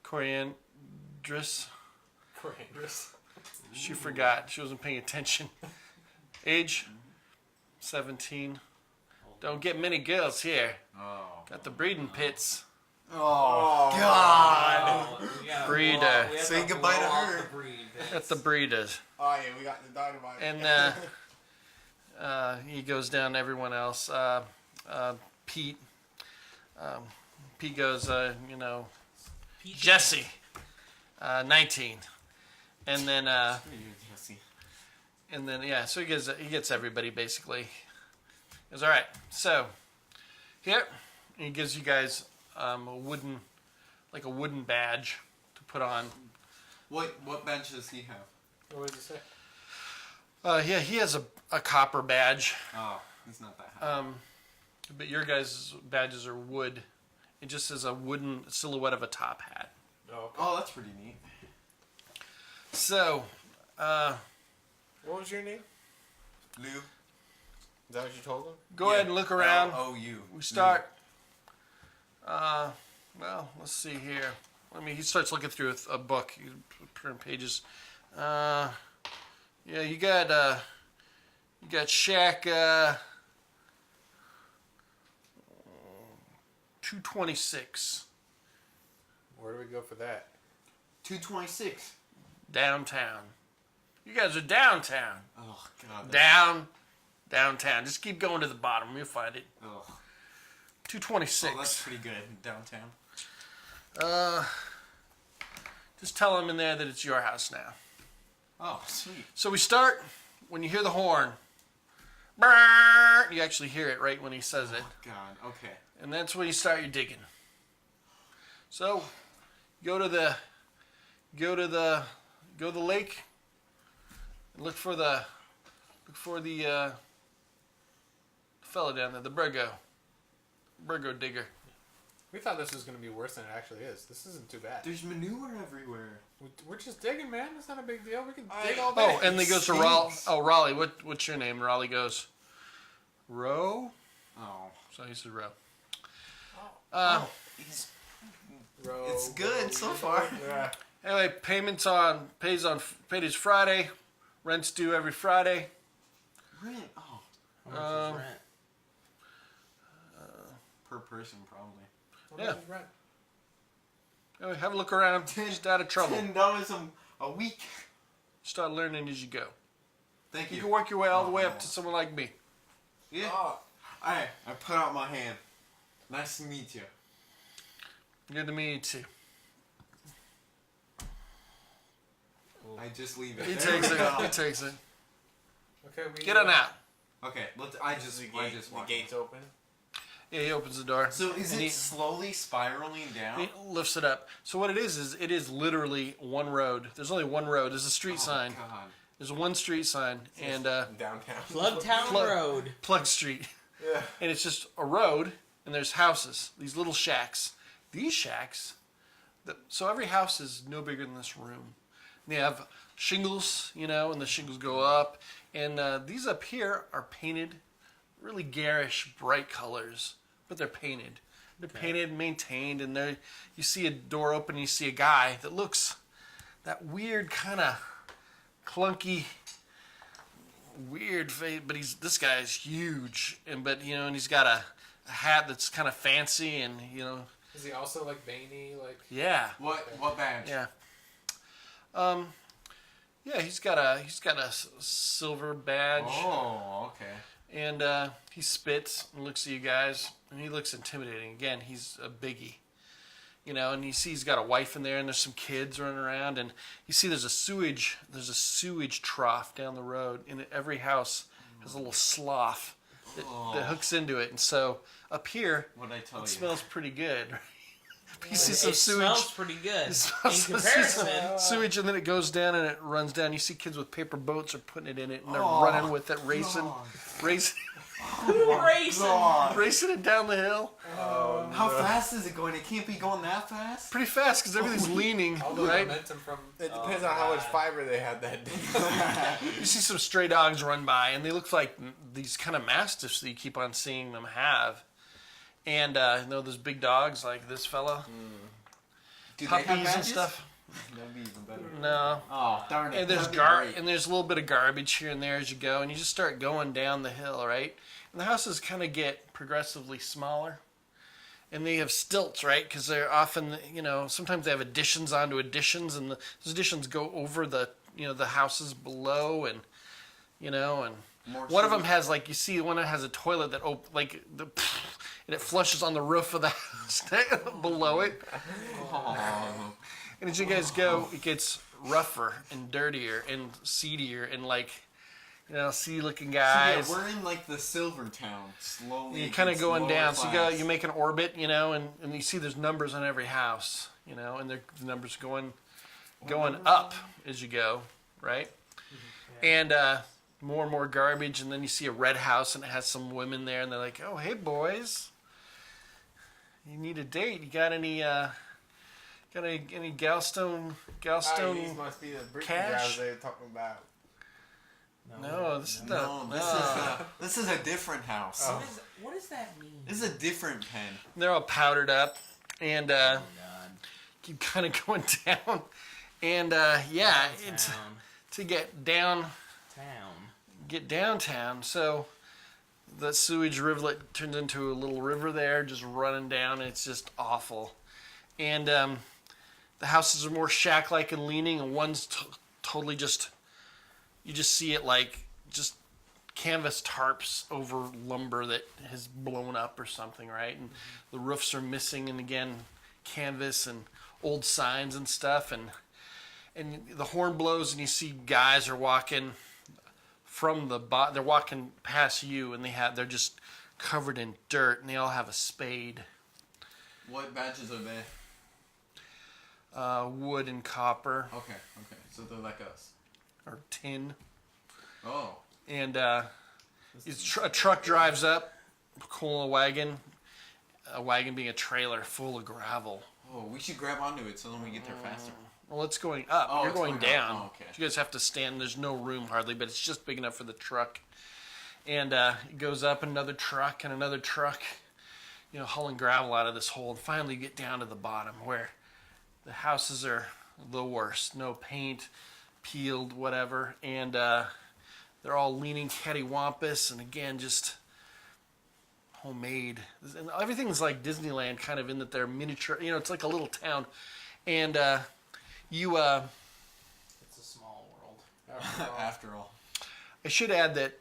Coriandrus. Corandrus. She forgot. She wasn't paying attention. Age 17. Don't get many girls here. Oh. Got the breeding pits. Oh, God. Oh, we gotta Breeder. blow- we have Say to goodbye to blow out her. the breed bits. Got the breeders. Oh yeah, we got the dynamite. And he goes down to everyone else. Pete. Pete goes, Pete Jesse. 19. And then Jesse. so he gets everybody basically. He goes, all right, so here, and he gives you guys a wooden badge to put on. What bench does he have? What did you say? Yeah, he has a copper badge, Oh, he's not that high. but your guys' badges are wood. It just is a wooden silhouette of a top hat. Oh, okay. Oh, that's pretty neat. So, What was your name? Lou. Is that what you told him? go ahead and look around. L-O-U. We start. Well, let's see here. He starts looking through a book. You turn pages. Yeah, you got Shack 226 Where do we go for that? 226. downtown. You guys are downtown. Oh, God. Downtown. Just keep going to the bottom. You'll find it. Oh. 226. Oh, that's pretty good. Downtown. Just tell him in there that it's your house now. Oh, sweet. So we start when you hear the horn. Brrr, you actually hear it right when he says it. Oh, God. Okay. And that's when you start your digging. So, go to the lake and look for the fella down there, the Burgo digger. We thought this was going to be worse than it actually is. This isn't too bad. There's manure everywhere. We're just digging, man. It's not a big deal. We can dig all day. Oh, and he goes to Raleigh. Oh, Raleigh. What's your name? Raleigh goes, Roe. Oh. So he says Roe. It's Row, it's good row, so far. Yeah. Anyway, paid is Friday. Rent's due every Friday. Rent. Oh. How much is rent? Per person, probably. How Yeah. much is rent? Anyway, have a look around. Just out of trouble. $10 a week. Start learning as you go. Thank You you. can work your way all the way Oh. up to someone like me. Yeah. Oh, Alright, I put out my hand. Nice to meet you. Good to meet you too. I just leave it. He There takes we it. go. He takes it. Okay, we Get on out. Okay, the walk. gate's open. Yeah, he opens the door. So is And it he- slowly spiraling down? He lifts it up. So what it is it is literally one road. There's only one road. There's a street sign. God. There's one street sign and Downtown. Plugtown Plug- Road. Plug Street. Yeah. And it's just a road and there's houses. These little shacks. These shacks. So every house is no bigger than this room. They have shingles, and the shingles go up. And these up here are painted really garish, bright colors, but they're painted. They're painted and maintained, and you see a door open and you see a guy that looks that weird kind of clunky, weird face, but this guy is huge, and he's got a hat that's kind of fancy, and Is he also like veiny? Like yeah, What badge? yeah, yeah. He's got a silver badge. Oh, okay. And he spits and looks at you guys, and he looks intimidating. Again, he's a biggie, and you see he's got a wife in there, and there's some kids running around, and you see there's a sewage trough down the road, and every house has a little slough that hooks into it, and so up here, What'd I tell it you? smells pretty good. You see It some sewage. smells pretty good. You see some comparison. sewage, and then it goes down and it runs down. You see kids with paper boats are putting it in it, and they're running with it, racing it down the hill. How fast is it going? It can't be going that fast. Pretty fast because everything's leaning, all the right? momentum from. It depends on how much fiber they had that day. You see some stray dogs run by, and they look like these kind of mastiffs that you keep on seeing them have. And those big dogs like this fella, Do they have puppies and badges? stuff. That'd be even better. No. Oh, darn it. And there's That'd be great. and there's a little bit of garbage here and there as you go, and you just start going down the hill, right? And the houses kind of get progressively smaller, and they have stilts, right? Because they're often, sometimes they have additions onto additions, and those additions go over the houses below, and More one of them sewage. has like you see one that has a toilet that and it flushes on the roof of the house below it. Oh. And as you guys go, it gets rougher and dirtier and seedier and seedy-looking guys. So yeah, we're in like the Silver Town. Slowly. You're it kind of gets going lower down. So class. you make an orbit, and you see there's numbers on every house, and the numbers going up as you go, right? And more and more garbage, and then you see a red house, and it has some women there, and they're like, "Oh, hey, boys, you need a date? You got any Galstone These must be the brick cash? guys they were talking about. No, this is No, this is a different house. Oh. What does that mean? This is a different pen. They're all powdered up, and Oh God. keep kind of going down, and it's to get downtown. So the sewage rivulet turns into a little river there, just running down. And it's just awful, and the houses are more shack-like and leaning, and one's totally just. You just see it like just canvas tarps over lumber that has blown up or something, right? And the roofs are missing, and again, canvas and old signs and stuff, and the horn blows, and you see guys are walking from they're walking past you, and they're just covered in dirt, and they all have a spade. What badges are they? Wood and copper Okay. So they're like us. or tin. Oh. And a truck drives up, pulling a wagon being a trailer full of gravel. Oh, we should grab onto it so then we get there faster. Well, it's going up. Oh, You're it's going going up. down. Oh, okay. You guys have to stand. There's no room hardly, but it's just big enough for the truck. And it goes up another truck and another truck, hauling gravel out of this hole. And finally you get down to the bottom where the houses are the worst. No paint, peeled, whatever. And they're all leaning cattywampus, and again, just homemade. And everything's like Disneyland, kind of in that they're miniature. It's like a little town. And It's a small world. After all. I should add that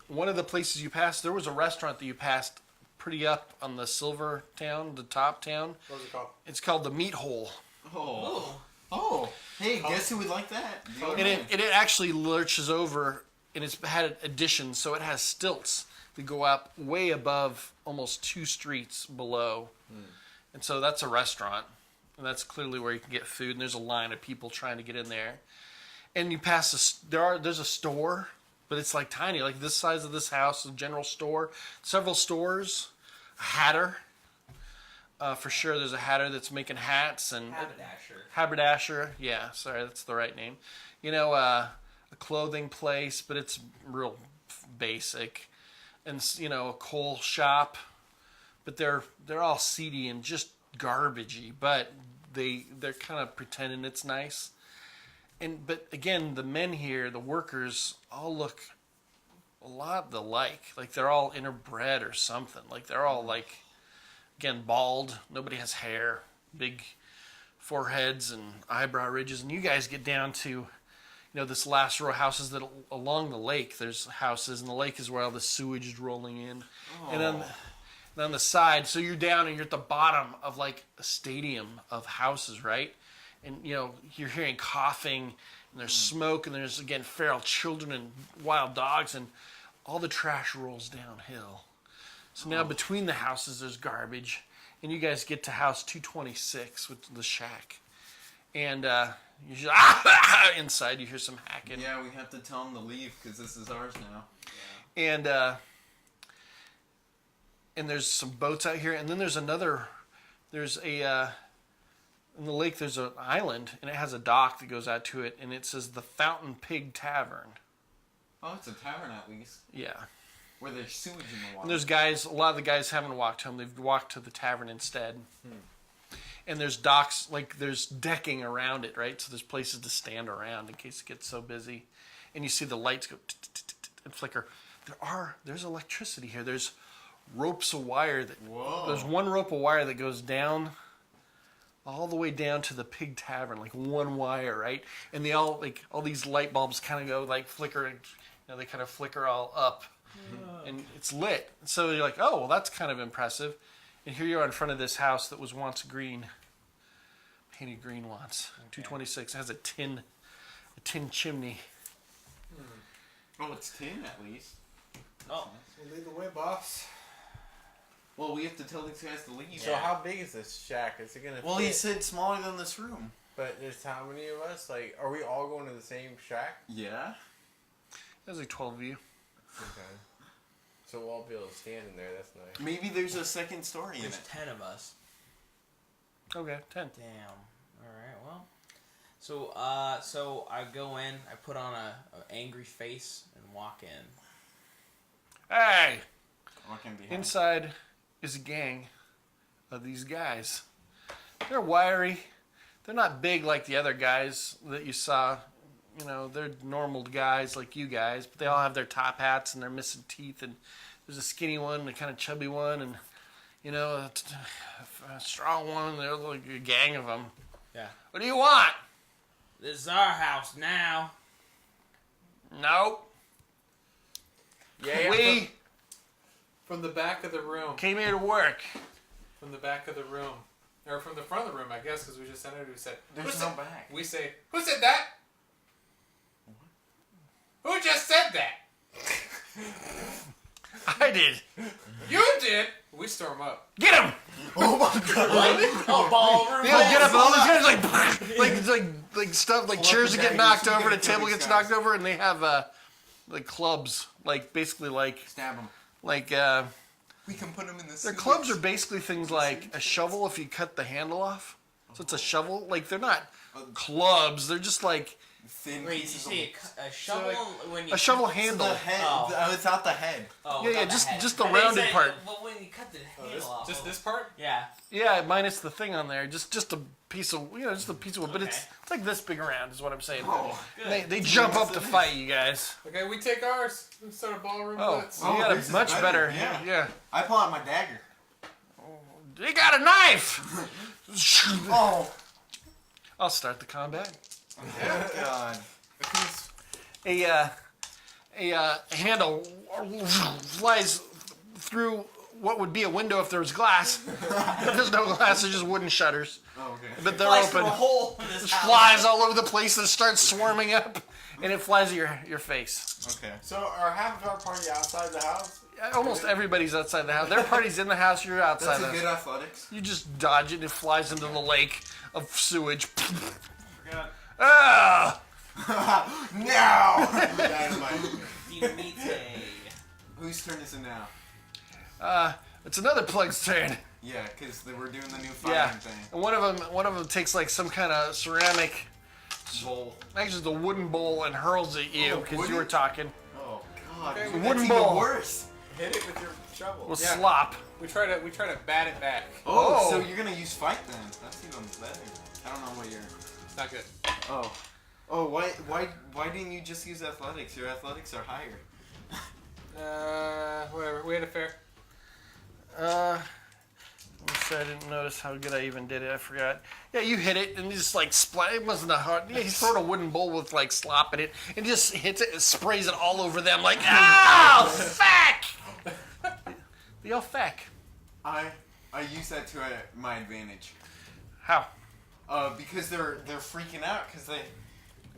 one of the places you passed, there was a restaurant that you passed pretty up on the Silver Town, the top town. What's it called? It's called the Meat Hole. Oh. Oh. Hey, guess who would like that? The old And man. it actually lurches over, and it's had additions, so it has stilts that go up way above almost 2 streets below. And so that's a restaurant, and that's clearly where you can get food, and there's a line of people trying to get in there. And you pass there's a store, but it's like tiny, like this size of this house, a general store, several stores, a hatter. For sure, there's a hatter that's making hats and haberdasher. Yeah, sorry, that's the right name. A clothing place, but it's real basic. and a coal shop, but they're all seedy and just garbagey. But they're kind of pretending it's nice. But again, the men here, the workers, all look a lot alike. Like they're all interbred or something. Like they're all like, again, bald. Nobody has hair, big foreheads and eyebrow ridges. And you guys get down to, this last row of houses that along the lake. There's houses, and the lake is where all the sewage is rolling in. Oh. And on the side, so you're down and you're at the bottom of like a stadium of houses, right? And you're hearing coughing, and there's smoke, and there's again feral children and wild dogs, and all the trash rolls downhill. So now between the houses there's garbage, and you guys get to house 226, which is the shack, and you just, inside you hear some hacking. Yeah, we have to tell them to leave because this is ours now. Yeah. And there's some boats out here, and then there's in the lake there's an island, and it has a dock that goes out to it, and it says the Fountain Pig Tavern. Oh, it's a tavern at least. Yeah. Where there's sewage in the water. And there's guys, a lot of the guys haven't walked home, they've walked to the tavern instead. And there's docks, like there's decking around it, right? So there's places to stand around in case it gets so busy. And you see the lights go and flicker. There's electricity here. There's ropes of wire there's one rope of wire that goes down all the way down to the pig tavern, like one wire, right? And they all these light bulbs kind of go like flicker, and they kind of flicker all up, and it's lit. So you're like, oh, well, that's kind of impressive. And here you are in front of this house that was once green, painted green once. Okay. 226. It has a tin chimney. Oh, it's tin at least. Oh, we'll lead the way, boss. Well, we have to tell these guys to leave. So how big is this shack? Is it gonna? Well, fit? he said smaller than this room. But there's how many of us? Like, are we all going to the same shack? Yeah. There's like 12 of you. Okay. So we'll all be able to stand in there. That's nice. Maybe there's a second story in There's it. 10 of us. Okay, 10. Damn. Alright, well. So I go in, I put on a angry face, and walk in. Hey! Walking behind. Inside is a gang of these guys. They're wiry. They're not big like the other guys that you saw. They're normal guys like you guys, but they all have their top hats and they're missing teeth. And there's a skinny one, and a kind of chubby one, and a strong one. They're like a gang of them. Yeah. What do you want? This is our house now. Nope. Yeah. We From the back of the room. came here to work. From the back of the room. Or from the front of the room, I guess, because we just entered. We said, There's no back. We say, who said that? Who just said that? I did. You did. We storm up. Get him! Oh my god! Oh, ballroom. Yeah, get up, and all these guys like stuff, like chairs that get knocked over, the table gets knocked over, and they have like clubs, like basically like Stab him. like We can put him in the their clubs are basically things like a shovel if you cut the handle off. So it's a shovel. Like they're not clubs. They're just like thin Wait, did you pieces say a shovel when you a shovel of handle. the head. Oh. It's out the head. Oh, Yeah, without just- head. just the I think rounded it's part. Well, when you cut the Oh, handle off. just this part? Yeah. Yeah, minus the thing on there. Just a piece of just a piece of wood. But Okay. it's like this big around is what I'm saying. Oh. They jump up to fight you guys. Okay, we take ours and start a ballroom Oh, blitz. you got this a is much better. better, Yeah. I pull out my dagger. They got a knife. Oh. I'll start the combat. Oh god. A handle flies through what would be a window if there was glass. There's no glass, there's just wooden shutters. Oh, okay. But they're Flies through open. a hole in this It house. flies all over the place and starts swarming up, and it flies at your face. Okay. So are half of our party outside the house? Almost everybody's outside the house. Their party's in the house, you're outside That's the a house. good athletics. You just dodge it and it flies into the lake of sewage. God. Ah! No! Dynamite. Dinamite. Whose turn is it now? It's another plug's turn. Yeah, because they were doing the new firing Yeah, thing. and one of them takes like some kind of ceramic Bowl. actually the wooden bowl and hurls at you Oh, because wooden? you were talking. Oh god. Okay, That's wooden even bowl. worse. hit it with your shovel. Well, Yeah. slop. We try to bat it back. Oh, Oh. so you're gonna use fight then? That's even better. I don't know what you're. It's not good. Oh, why didn't you just use athletics? Your athletics are higher. Whatever. We had a fair. I didn't notice how good I even did it. I forgot. Yeah, you hit it and just like splat. It wasn't a hard. Yeah, he's throwing a wooden bowl with like slop in it and just hits it and sprays it all over them like, oh, feck! They all feck. I use that to my advantage. How? Because they're freaking out because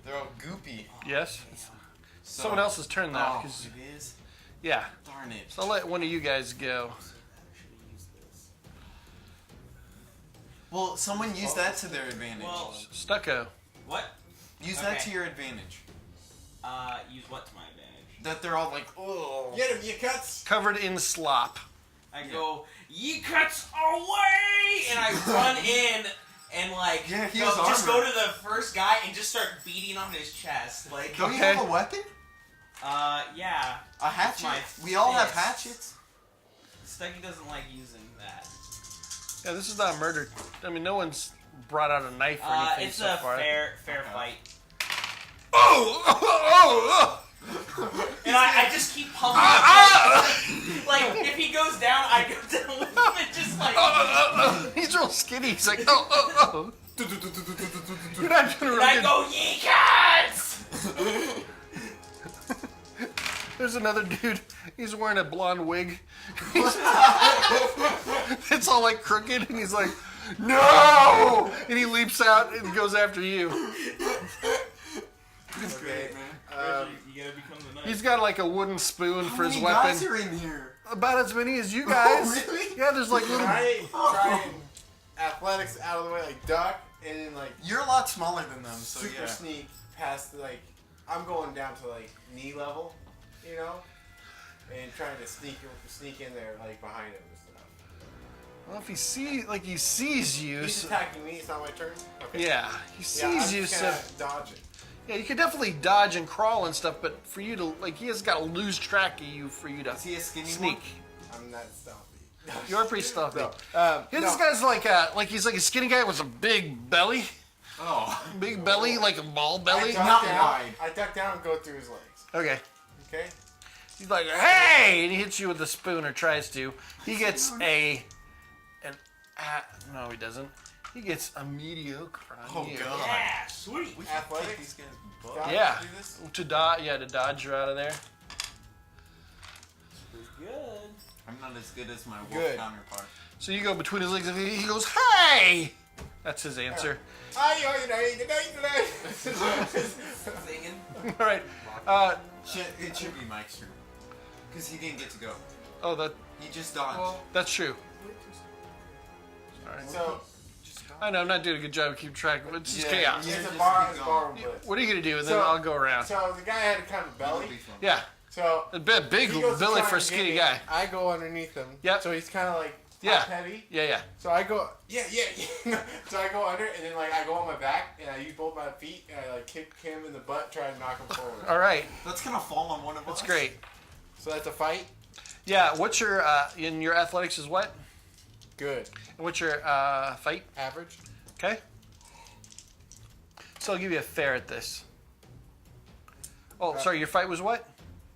they're all goopy. Yes. So, Someone else's turn now. Oh, 'cause- it is. yeah. Darn it. So I'll let one of you guys go. Well, someone use that to their advantage. Well, Stucco. what? Use that okay. to your advantage. Use what to my advantage? That they're all like, oh. Get him, you cuts. Covered in slop. I go, ye cuts away! And I run in and like, Yeah, he go, has just go armor. to the first guy and just start beating on his chest. Like, Don't you Okay. have a weapon? yeah. A hatchet? My We all have fist. hatchets. Stucky doesn't like using that. Yeah, this is not murder. I mean, no one's brought out a knife or anything It's so a far. fair Okay. fight. Oh! And I just keep pumping him. Like, if he goes down, I go down with him and just like... He's real skinny. He's like, oh. You're not doing And I real go, ye cuts! good. There's another dude. He's wearing a blonde wig. It's all like crooked, and he's like, no! And he leaps out and goes after you. It's great, man. You gotta become the knight. He's got like a wooden spoon How for his many weapon. guys are in here? About as many as you guys. Oh, really? Yeah, there's like little. I try and athletics out of the way, like duck, and then like You're a lot smaller than them, so super yeah. sneak past like I'm going down to like knee level, you know, and trying to sneak in there like behind him and stuff. Well, if he sees you, He's so, attacking me. It's not my turn. Okay. yeah, he sees you. So Dodge it. yeah, you could definitely dodge and crawl and stuff, but for you to like, he has got to lose track of you for you to Is he a skinny sneak. I'm not stealthy. You're pretty stealthy. No. Yeah, this No. guy's like he's like a skinny guy with a big belly, one? Oh. big belly, like a ball I belly. duck Not down. wide. I duck down and go through his legs. Okay. Okay. He's like, hey! And he hits you with a spoon, or tries to. He gets no, he doesn't. He gets a mediocre on Oh, you. God. Yeah, sweet. We should Athletics? kick these guys' butt. Dodge, Yeah. do this? To dodge you out of there. Good. I'm not as good as my wolf Good. counterpart. So you go between his legs, and he goes, hey! That's his answer. Singing. All right. It should be Mike's turn. Because he didn't get to go. Oh, He just dodged. that's true. Sorry. So Just dodged. I know I'm not doing a good job of keeping track. It's just Yeah, chaos. yeah. it's just a bar. keep It's going. bar blitz. What are you gonna do? And then So- I'll go around. So the guy had a kind of It'll belly. be fun. Yeah, So a bit big he goes to belly try for a and get skinny me. guy. I go underneath him. Yep. So he's kind of like Yeah. top heavy. Yeah. So I go, yeah. So I go under, and then like I go on my back, and I use both my feet, and I like kick him in the butt, try to knock him forward. All right, That's gonna fall on one of that's us. great. So that's a fight. Yeah, what's your in your athletics is what? Good. And what's your fight? Average. Okay. So I'll give you a fair at this. Oh, sorry, your fight was what?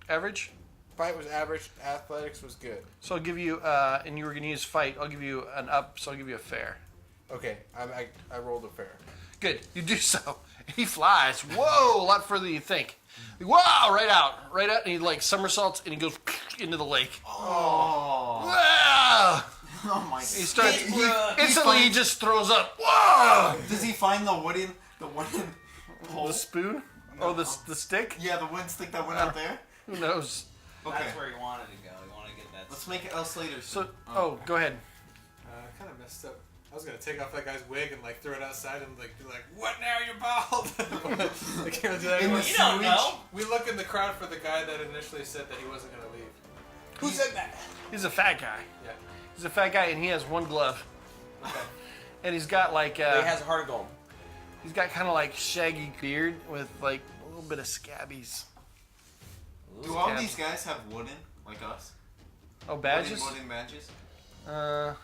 Average? Fight was average. Athletics was good. So I'll give you, and you were going to use fight, I'll give you an up, so I'll give you a fair. Okay. I rolled a fair. Good, you do so. He flies. Whoa, a lot further than you think. Whoa, right out, and he like somersaults, and he goes into the lake. Oh. Wow! Oh my. He starts, He instantly he finds- just throws up. Whoa! Does he find the wooden pole? The spoon? Oh, the stick? Yeah, the wooden stick that went out there. Who knows? Okay. That's where he wanted to go. He wanted to get that. Let's make it El Slater. So, oh, go ahead. I kind of messed up. I was gonna take off that guy's wig and like throw it outside and like be like, "What now? You're bald." I can't do that. In anymore. the You don't sewage? know. We look in the crowd for the guy that initially said that he wasn't gonna leave. Who said that? He's a fat guy. Yeah. He's a fat guy, and he has one glove. Okay. And he's got like, But he has a heart of gold. he's got kind of like shaggy beard with like a little bit of scabbies. Do all Scabs. these guys have wooden like us? Oh, badges? Wooden badges? Well,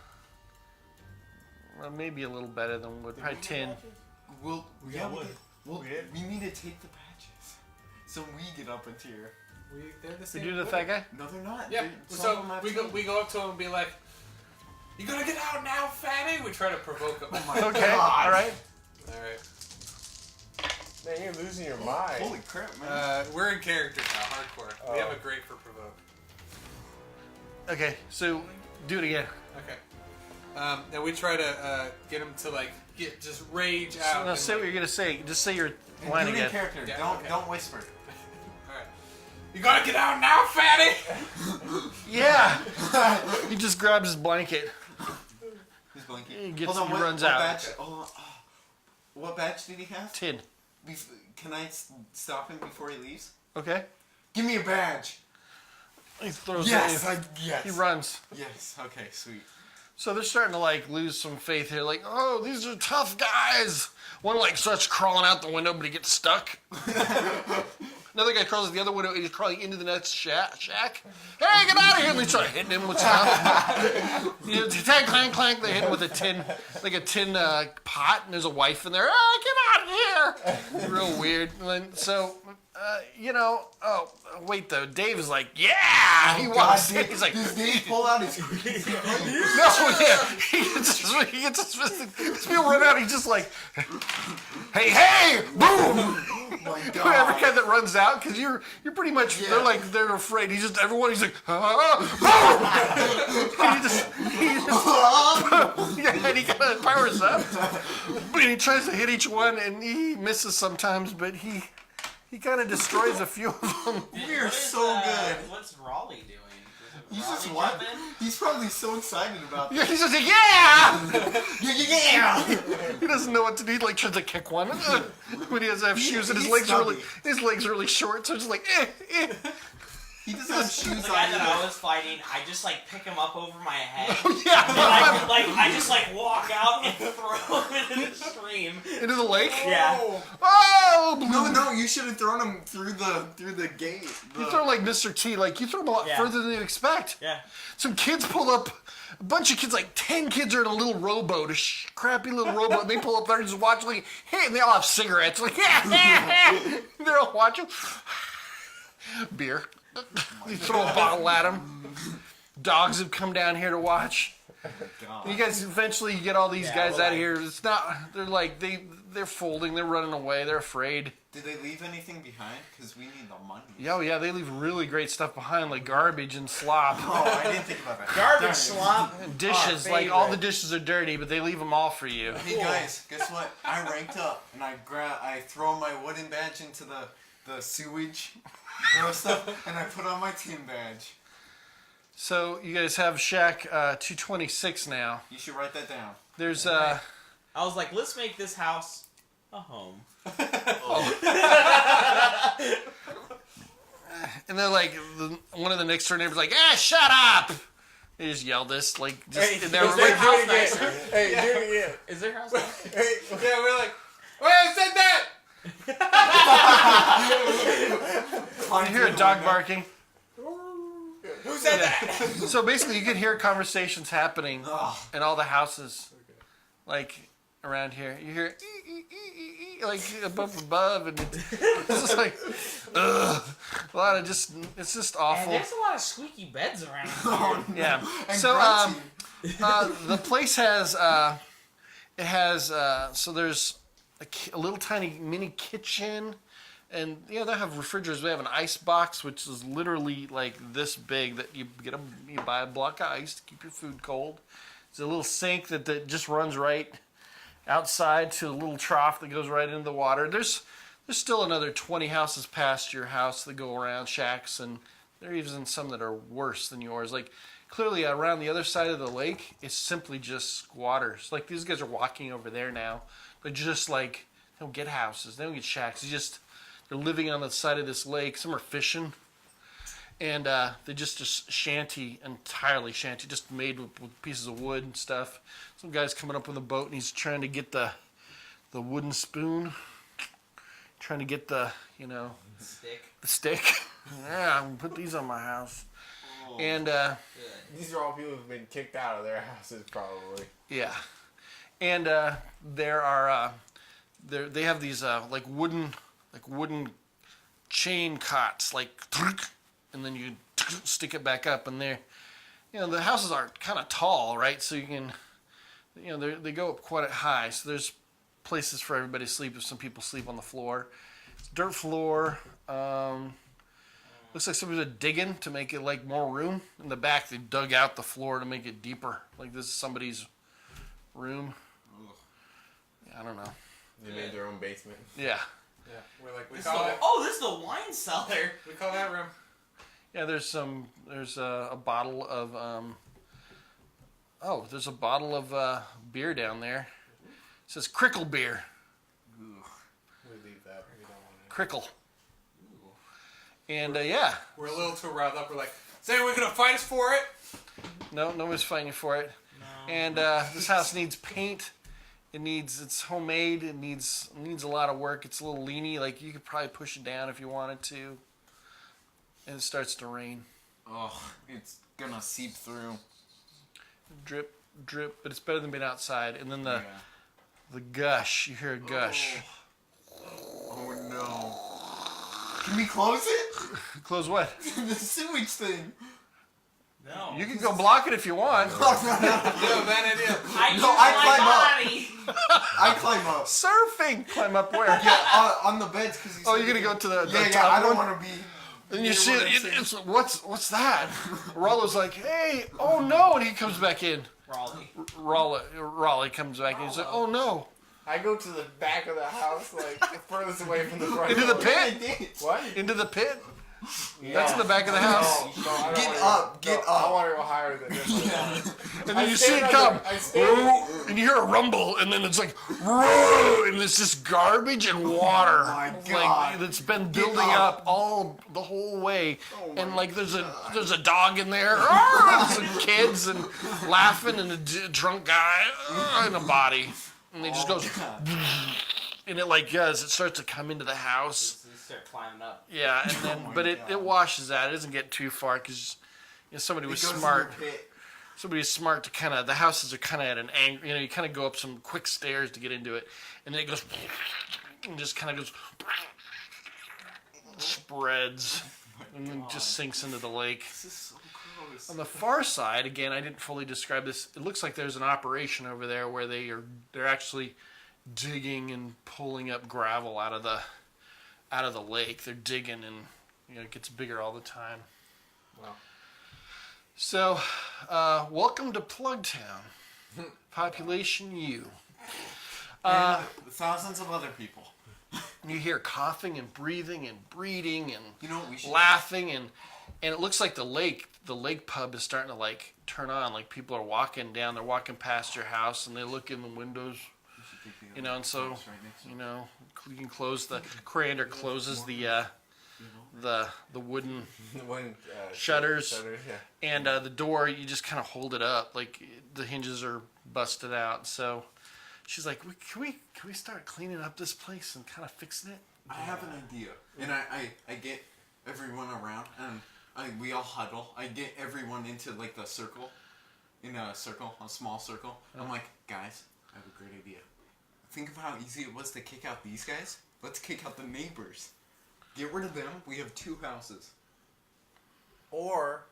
maybe a little better than wood. Probably 10. Well, We yeah, got we, wood. did- well, We did. we need to take the badges. So we get up a tier. They're the We same. do the wood. fat guy? No, they're not. Yeah. They're- some of So them have we 10. go up to him and be like, "You gonna get out now, fatty?" We try to provoke him. Oh my Okay, God. alright. All right. Man, you're losing your mind. Holy crap, man. We're in character now, hardcore. We Oh. have a great for provoke. Okay, so do it again. Okay. And we try to get him to like just rage out. No, and, say what like, you're gonna say. Just say your And line do it in again. character. Yeah, don't okay. don't whisper. All right. You gotta get out now, fatty. Yeah! He just grabs his blanket. His blanket. He gets- Hold on, he what, runs what out. Badge, hold on. What badge did he have? 10. Can I stop him before he leaves? Okay? Give me a badge. He throws Yes, it. yes. He runs. Yes. Okay, sweet. So they're starting to like lose some faith here. Like, oh, these are tough guys. One like starts crawling out the window, but he gets stuck. Another guy crawls out the other window. He's crawling into the next shack. Hey, get out of here! And they start hitting him with stuff. You know, tag, clank, clank. They hit him with a tin pot, and there's a wife in there. Oh, get out of here! Real weird. And then, so, oh, wait though. Dave is like, yeah! He walks in. He's like, Does Dave pull out his no, yeah. He gets his people run out. He's just like, hey, boom! Oh my Every God. guy that runs out, because you're pretty much, Yeah. they're afraid. He's just, everybody's like, boom! And yeah, and he kind of powers up. But he tries to hit each one, and he misses sometimes, but he kind of destroys a few of them. We are What is, so good. What's Raleigh doing? Is it He's Raleigh just what? jumping? He's probably so excited about Yeah, this. he's just like, yeah! Yeah. He doesn't know what to do. He like tries to kick one, but he doesn't have shoes, and his he's legs are stubby. really short. So it's just like, He doesn't have shoes The on guy that I either. was fighting, I just like pick him up over my head. yeah, And I just like walk out and throw him into the stream. into the lake. Yeah. Oh, No, you should have thrown him through the gate. You throw like Mr. T, like you throw him a lot Yeah. further than you expect. Yeah. Some kids pull up, a bunch of kids, like 10 kids are in a little rowboat, crappy little rowboat, and they pull up there and just watch, like, hey, and they all have cigarettes, like, they're all watching. Beer. You throw a bottle at them. Dogs have come down here to watch. You guys eventually get all these guys we're out of here. It's not, they're like, they're folding, they're running away, they're afraid. Did they leave anything behind? Because we need the money. Yeah, they leave really great stuff behind, like garbage and slop. Oh, I didn't think about that. Garbage slop. And dishes, Oh, like all the favorite. dishes are dirty, but they leave them all for you. Hey guys, guess what? I ranked up and I throw my wooden badge into the sewage stuff, and I put on my tin badge. So you guys have Shack 226 now. You should write that down. There's I was like, let's make this house a home. and they're like one of the next door neighbors like, shut up! They just yelled this like just Hey, and they were is their like, house nicer? Hey, do it again. Is their house nicer? Hey, Yeah, we're like, wait, I said that. you hear a dog barking. Who said that? So basically, you can hear conversations happening Ugh. in all the houses, like around here. You hear like above, and it's just like, ugh, a lot of just. It's just And awful. there's a lot of squeaky beds around. Oh, no. Yeah. And So grunty. the place has so there's a little tiny mini kitchen, and they have refrigerators. We have an ice box which is literally like this big that you buy a block of ice to keep your food cold. There's a little sink that just runs right outside to a little trough that goes right into the water. There's still another 20 houses past your house that go around, shacks, and there are even some that are worse than yours. Like clearly around the other side of the lake is simply just squatters. Like these guys are walking over there now, but just like they don't get houses, they don't get shacks. They're living on the side of this lake. Some are fishing, and they just shanty, entirely shanty, just made with pieces of wood and stuff. Some guy's coming up with a boat, and he's trying to get the wooden spoon, trying to get the Stick. stick. Yeah, I'm gonna put these on my house. And Good. These are all people who've been kicked out of their houses, probably. yeah, and there are they have these like wooden chain cots, like, and then you stick it back up, and they're, the houses are kind of tall, right? So you can, they go up quite high. So there's places for everybody to sleep if some people sleep on the floor. It's dirt floor. Looks like somebody was digging to make it like more room. In the back, they dug out the floor to make it deeper. Like this is somebody's room. Yeah, I don't know. They made their own basement. Yeah. Yeah, we're like, This is this is the wine cellar. we call that room. Yeah, there's a bottle of there's a bottle of beer down there. It says Crickle beer. We leave that. We don't want to. Crickle. And yeah, We're a little too riled up. We're like, is anyone gonna fight us for it? nobody's fighting for it. No. And this house needs paint. It's homemade. It needs a lot of work. It's a little leany. Like you could probably push it down if you wanted to. And it starts to rain. Oh, it's gonna seep through. Drip, drip. But it's better than being outside. And then Yeah. the gush. You hear a gush. Oh no. Can we close it? Close what? The sewage thing. No. You can go block it if you want. Yeah, bad idea. I use I my body. I climb up. Surfing. Climb up where? Yeah, on the beds because. Oh, you're gonna go to the Yeah, top I don't one? want to be. And you near see what I'm it, saying. it's what's that? Rollo's like, hey, oh no, and he comes back in. Raleigh comes back in. He's like, oh no, I go to the back of the house, like furthest away from the front. into the door. pit, What? into the pit. No. That's in the back of the house. No, I don't Get wanna up, go, get no, up. I want to go higher than this. And then I you see stand it on come, the- I stand- and you hear a rumble, and then it's like, "Whoa," and it's just garbage and water, my like God. it's been building up. up the whole way, Oh and my like there's a dog in there, and some kids and laughing, and a drunk guy and a body, and it just goes, and it like as it starts to come into the house. So you start climbing up. Yeah, and then my but God. it washes out. It doesn't get too far because somebody was It goes in smart. the pit. Somebody was smart to kind of the houses are kind of at an angle. You kind of go up some quick stairs to get into it, and then it goes and just kind of goes spreads and then just sinks into the lake. This is so gross. On the far side, again, I didn't fully describe this. It looks like there's an operation over there where they're actually digging and pulling up gravel out of the lake. They're digging, and it gets bigger all the time. Wow. So, welcome to Plugtown. Population U. And thousands of other people. You hear coughing and breathing and breeding and You know what we should. laughing and it looks like the lake pub is starting to like turn on. Like people are walking down, they're walking past your house and they look in the windows, and so you can close the Coriander closes the wooden One, Shutters. yeah. and the door. You just kind of hold it up, like the hinges are busted out. So she's like, "Can we start cleaning up this place and kind of fixing it?" I have an idea, and I get everyone around, and we all huddle. I get everyone into like the circle, a small circle. I'm like, guys, I have a great idea. Think of how easy it was to kick out these guys. Let's kick out the neighbors. Get rid of them. We have 2 houses. Or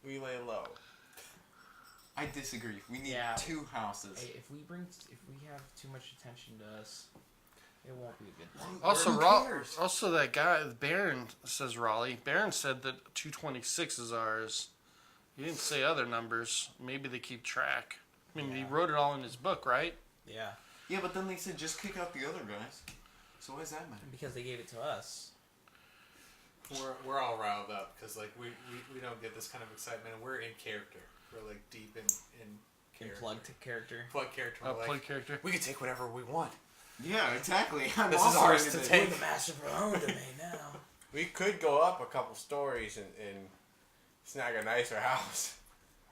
we lay low. I disagree. We need Yeah. 2 houses. Hey, if we have too much attention to us, it won't be a good thing. Also, Who cares? also that guy Barron says Raleigh. Barron said that 226 is ours. He didn't say other numbers. Maybe they keep track. I mean, he wrote it all in his book, right? Yeah, Yeah, but then they said just kick out the other guys. So what does that matter? because they gave it to us. We're all riled up because like we don't get this kind of excitement, and we're in character. We're like deep in character. Plug to character. Plug character. A We're plug like, character. we can take whatever we want. Yeah, exactly. I'm This is also ours into to this. take. We're the master of our own domain now. We could go up a couple stories and snag a nicer house.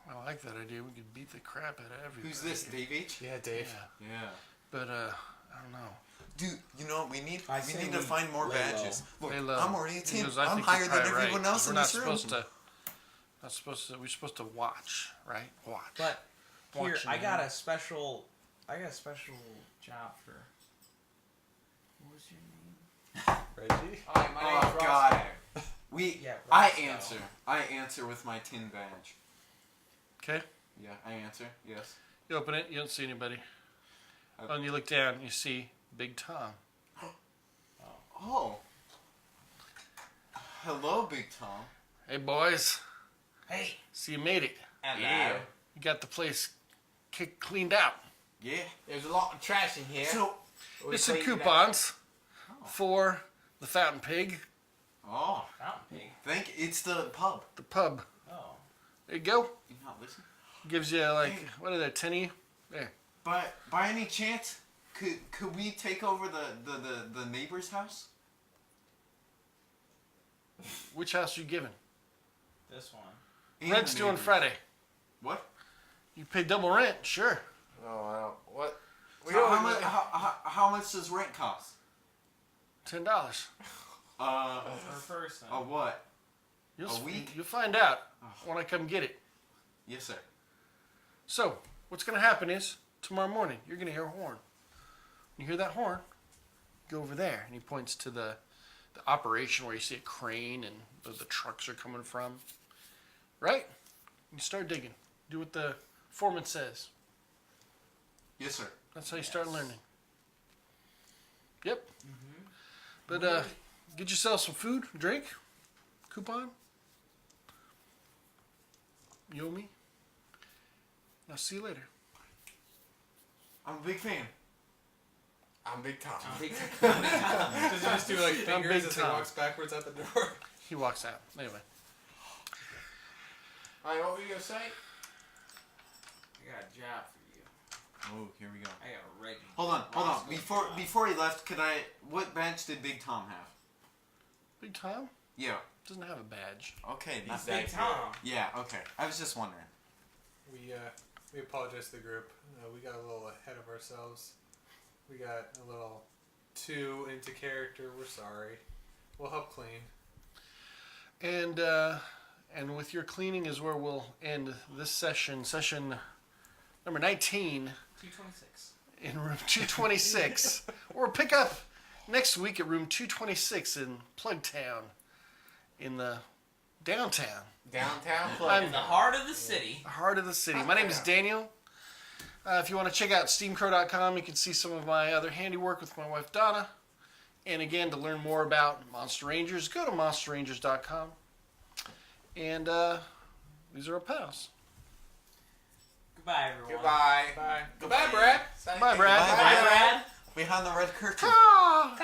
I like that idea. We could beat the crap out of everybody. Who's this, Dave H? Yeah, Dave. Yeah. Yeah. But I don't know. Dude, you know what we need? I say We need to we find more lay badges. Look, Lay low. I'm already a 10. Because I I'm think higher you're than probably everyone right, else 'cause in we're this not room. supposed to. We're supposed to watch, right? Watch. But here, Watching I got you. a special job for. What was your name? Reggie. Hi, my name's Oh Ross God. Bear. Yeah, I Roscoe. answer. I answer with my tin badge. Okay. Yeah, I answer. Yes. You open it. You don't see anybody. Okay. And you look down. You see Big Tom. Oh. Hello, Big Tom. Hey boys. Hey. So you made it. Yeah. You got the place cleaned out. Yeah. There's a lot of trash in here. So. We There's some cleaned it out. coupons for the Fountain Pig, Oh. Fountain pig. It's the pub. the pub. Oh. There you go. You not listen? Gives you like Hey. what are they, 10 there. But by any chance, could we take over the neighbor's house? Which house are you giving? This one. And Rent's the due on neighbor's. Friday. What? You pay double rent, sure. Oh, wow. What? How much does rent cost? $10. Per person. What? You'll A week? You'll find out Oh. when I come get it. Yes, sir. So, what's going to happen is, tomorrow morning, you're going to hear a horn. When you hear that horn, go over there. And he points to the operation where you see a crane and the trucks are coming from. Right? You start digging. Do what the foreman says. Yes, sir. That's how you start learning. Yep. Mm-hmm. But, get yourself some food, drink, coupon. You owe me. I'll see you later. I'm a big fan. I'm Big Tom. Big Does he just do like I'm fingers Big as he Tom. walks backwards out the door? He walks out. Anyway. Alright, what were you going to say? I got a job for you. Oh, here we go. I got a Reggie. Hold on. Roscoe Before he left, what badge did Big Tom have? Big Tom Yeah. doesn't have a badge. Okay. He's Not Big that Tom. Yeah. Okay. I was just wondering. We apologize to the group. We got a little ahead of ourselves. We got a little too into character. We're sorry. We'll help clean. And with your cleaning is where we'll end this session number 19 226. in room 226. We'll pick up next week at room 226 in Plugtown in the downtown. Downtown I'm- Plug. In the heart of the city. Heart of the city. My name is Daniel. If you want to check out steamcrow.com, you can see some of my other handiwork with my wife Donna. And again, to learn more about Monster Rangers, go to monsterrangers.com. And these are our pals. Goodbye, everyone. Goodbye. Bye. Goodbye, Brad. Bye, Brad. Bye, Brad. Behind the red curtain. Ah!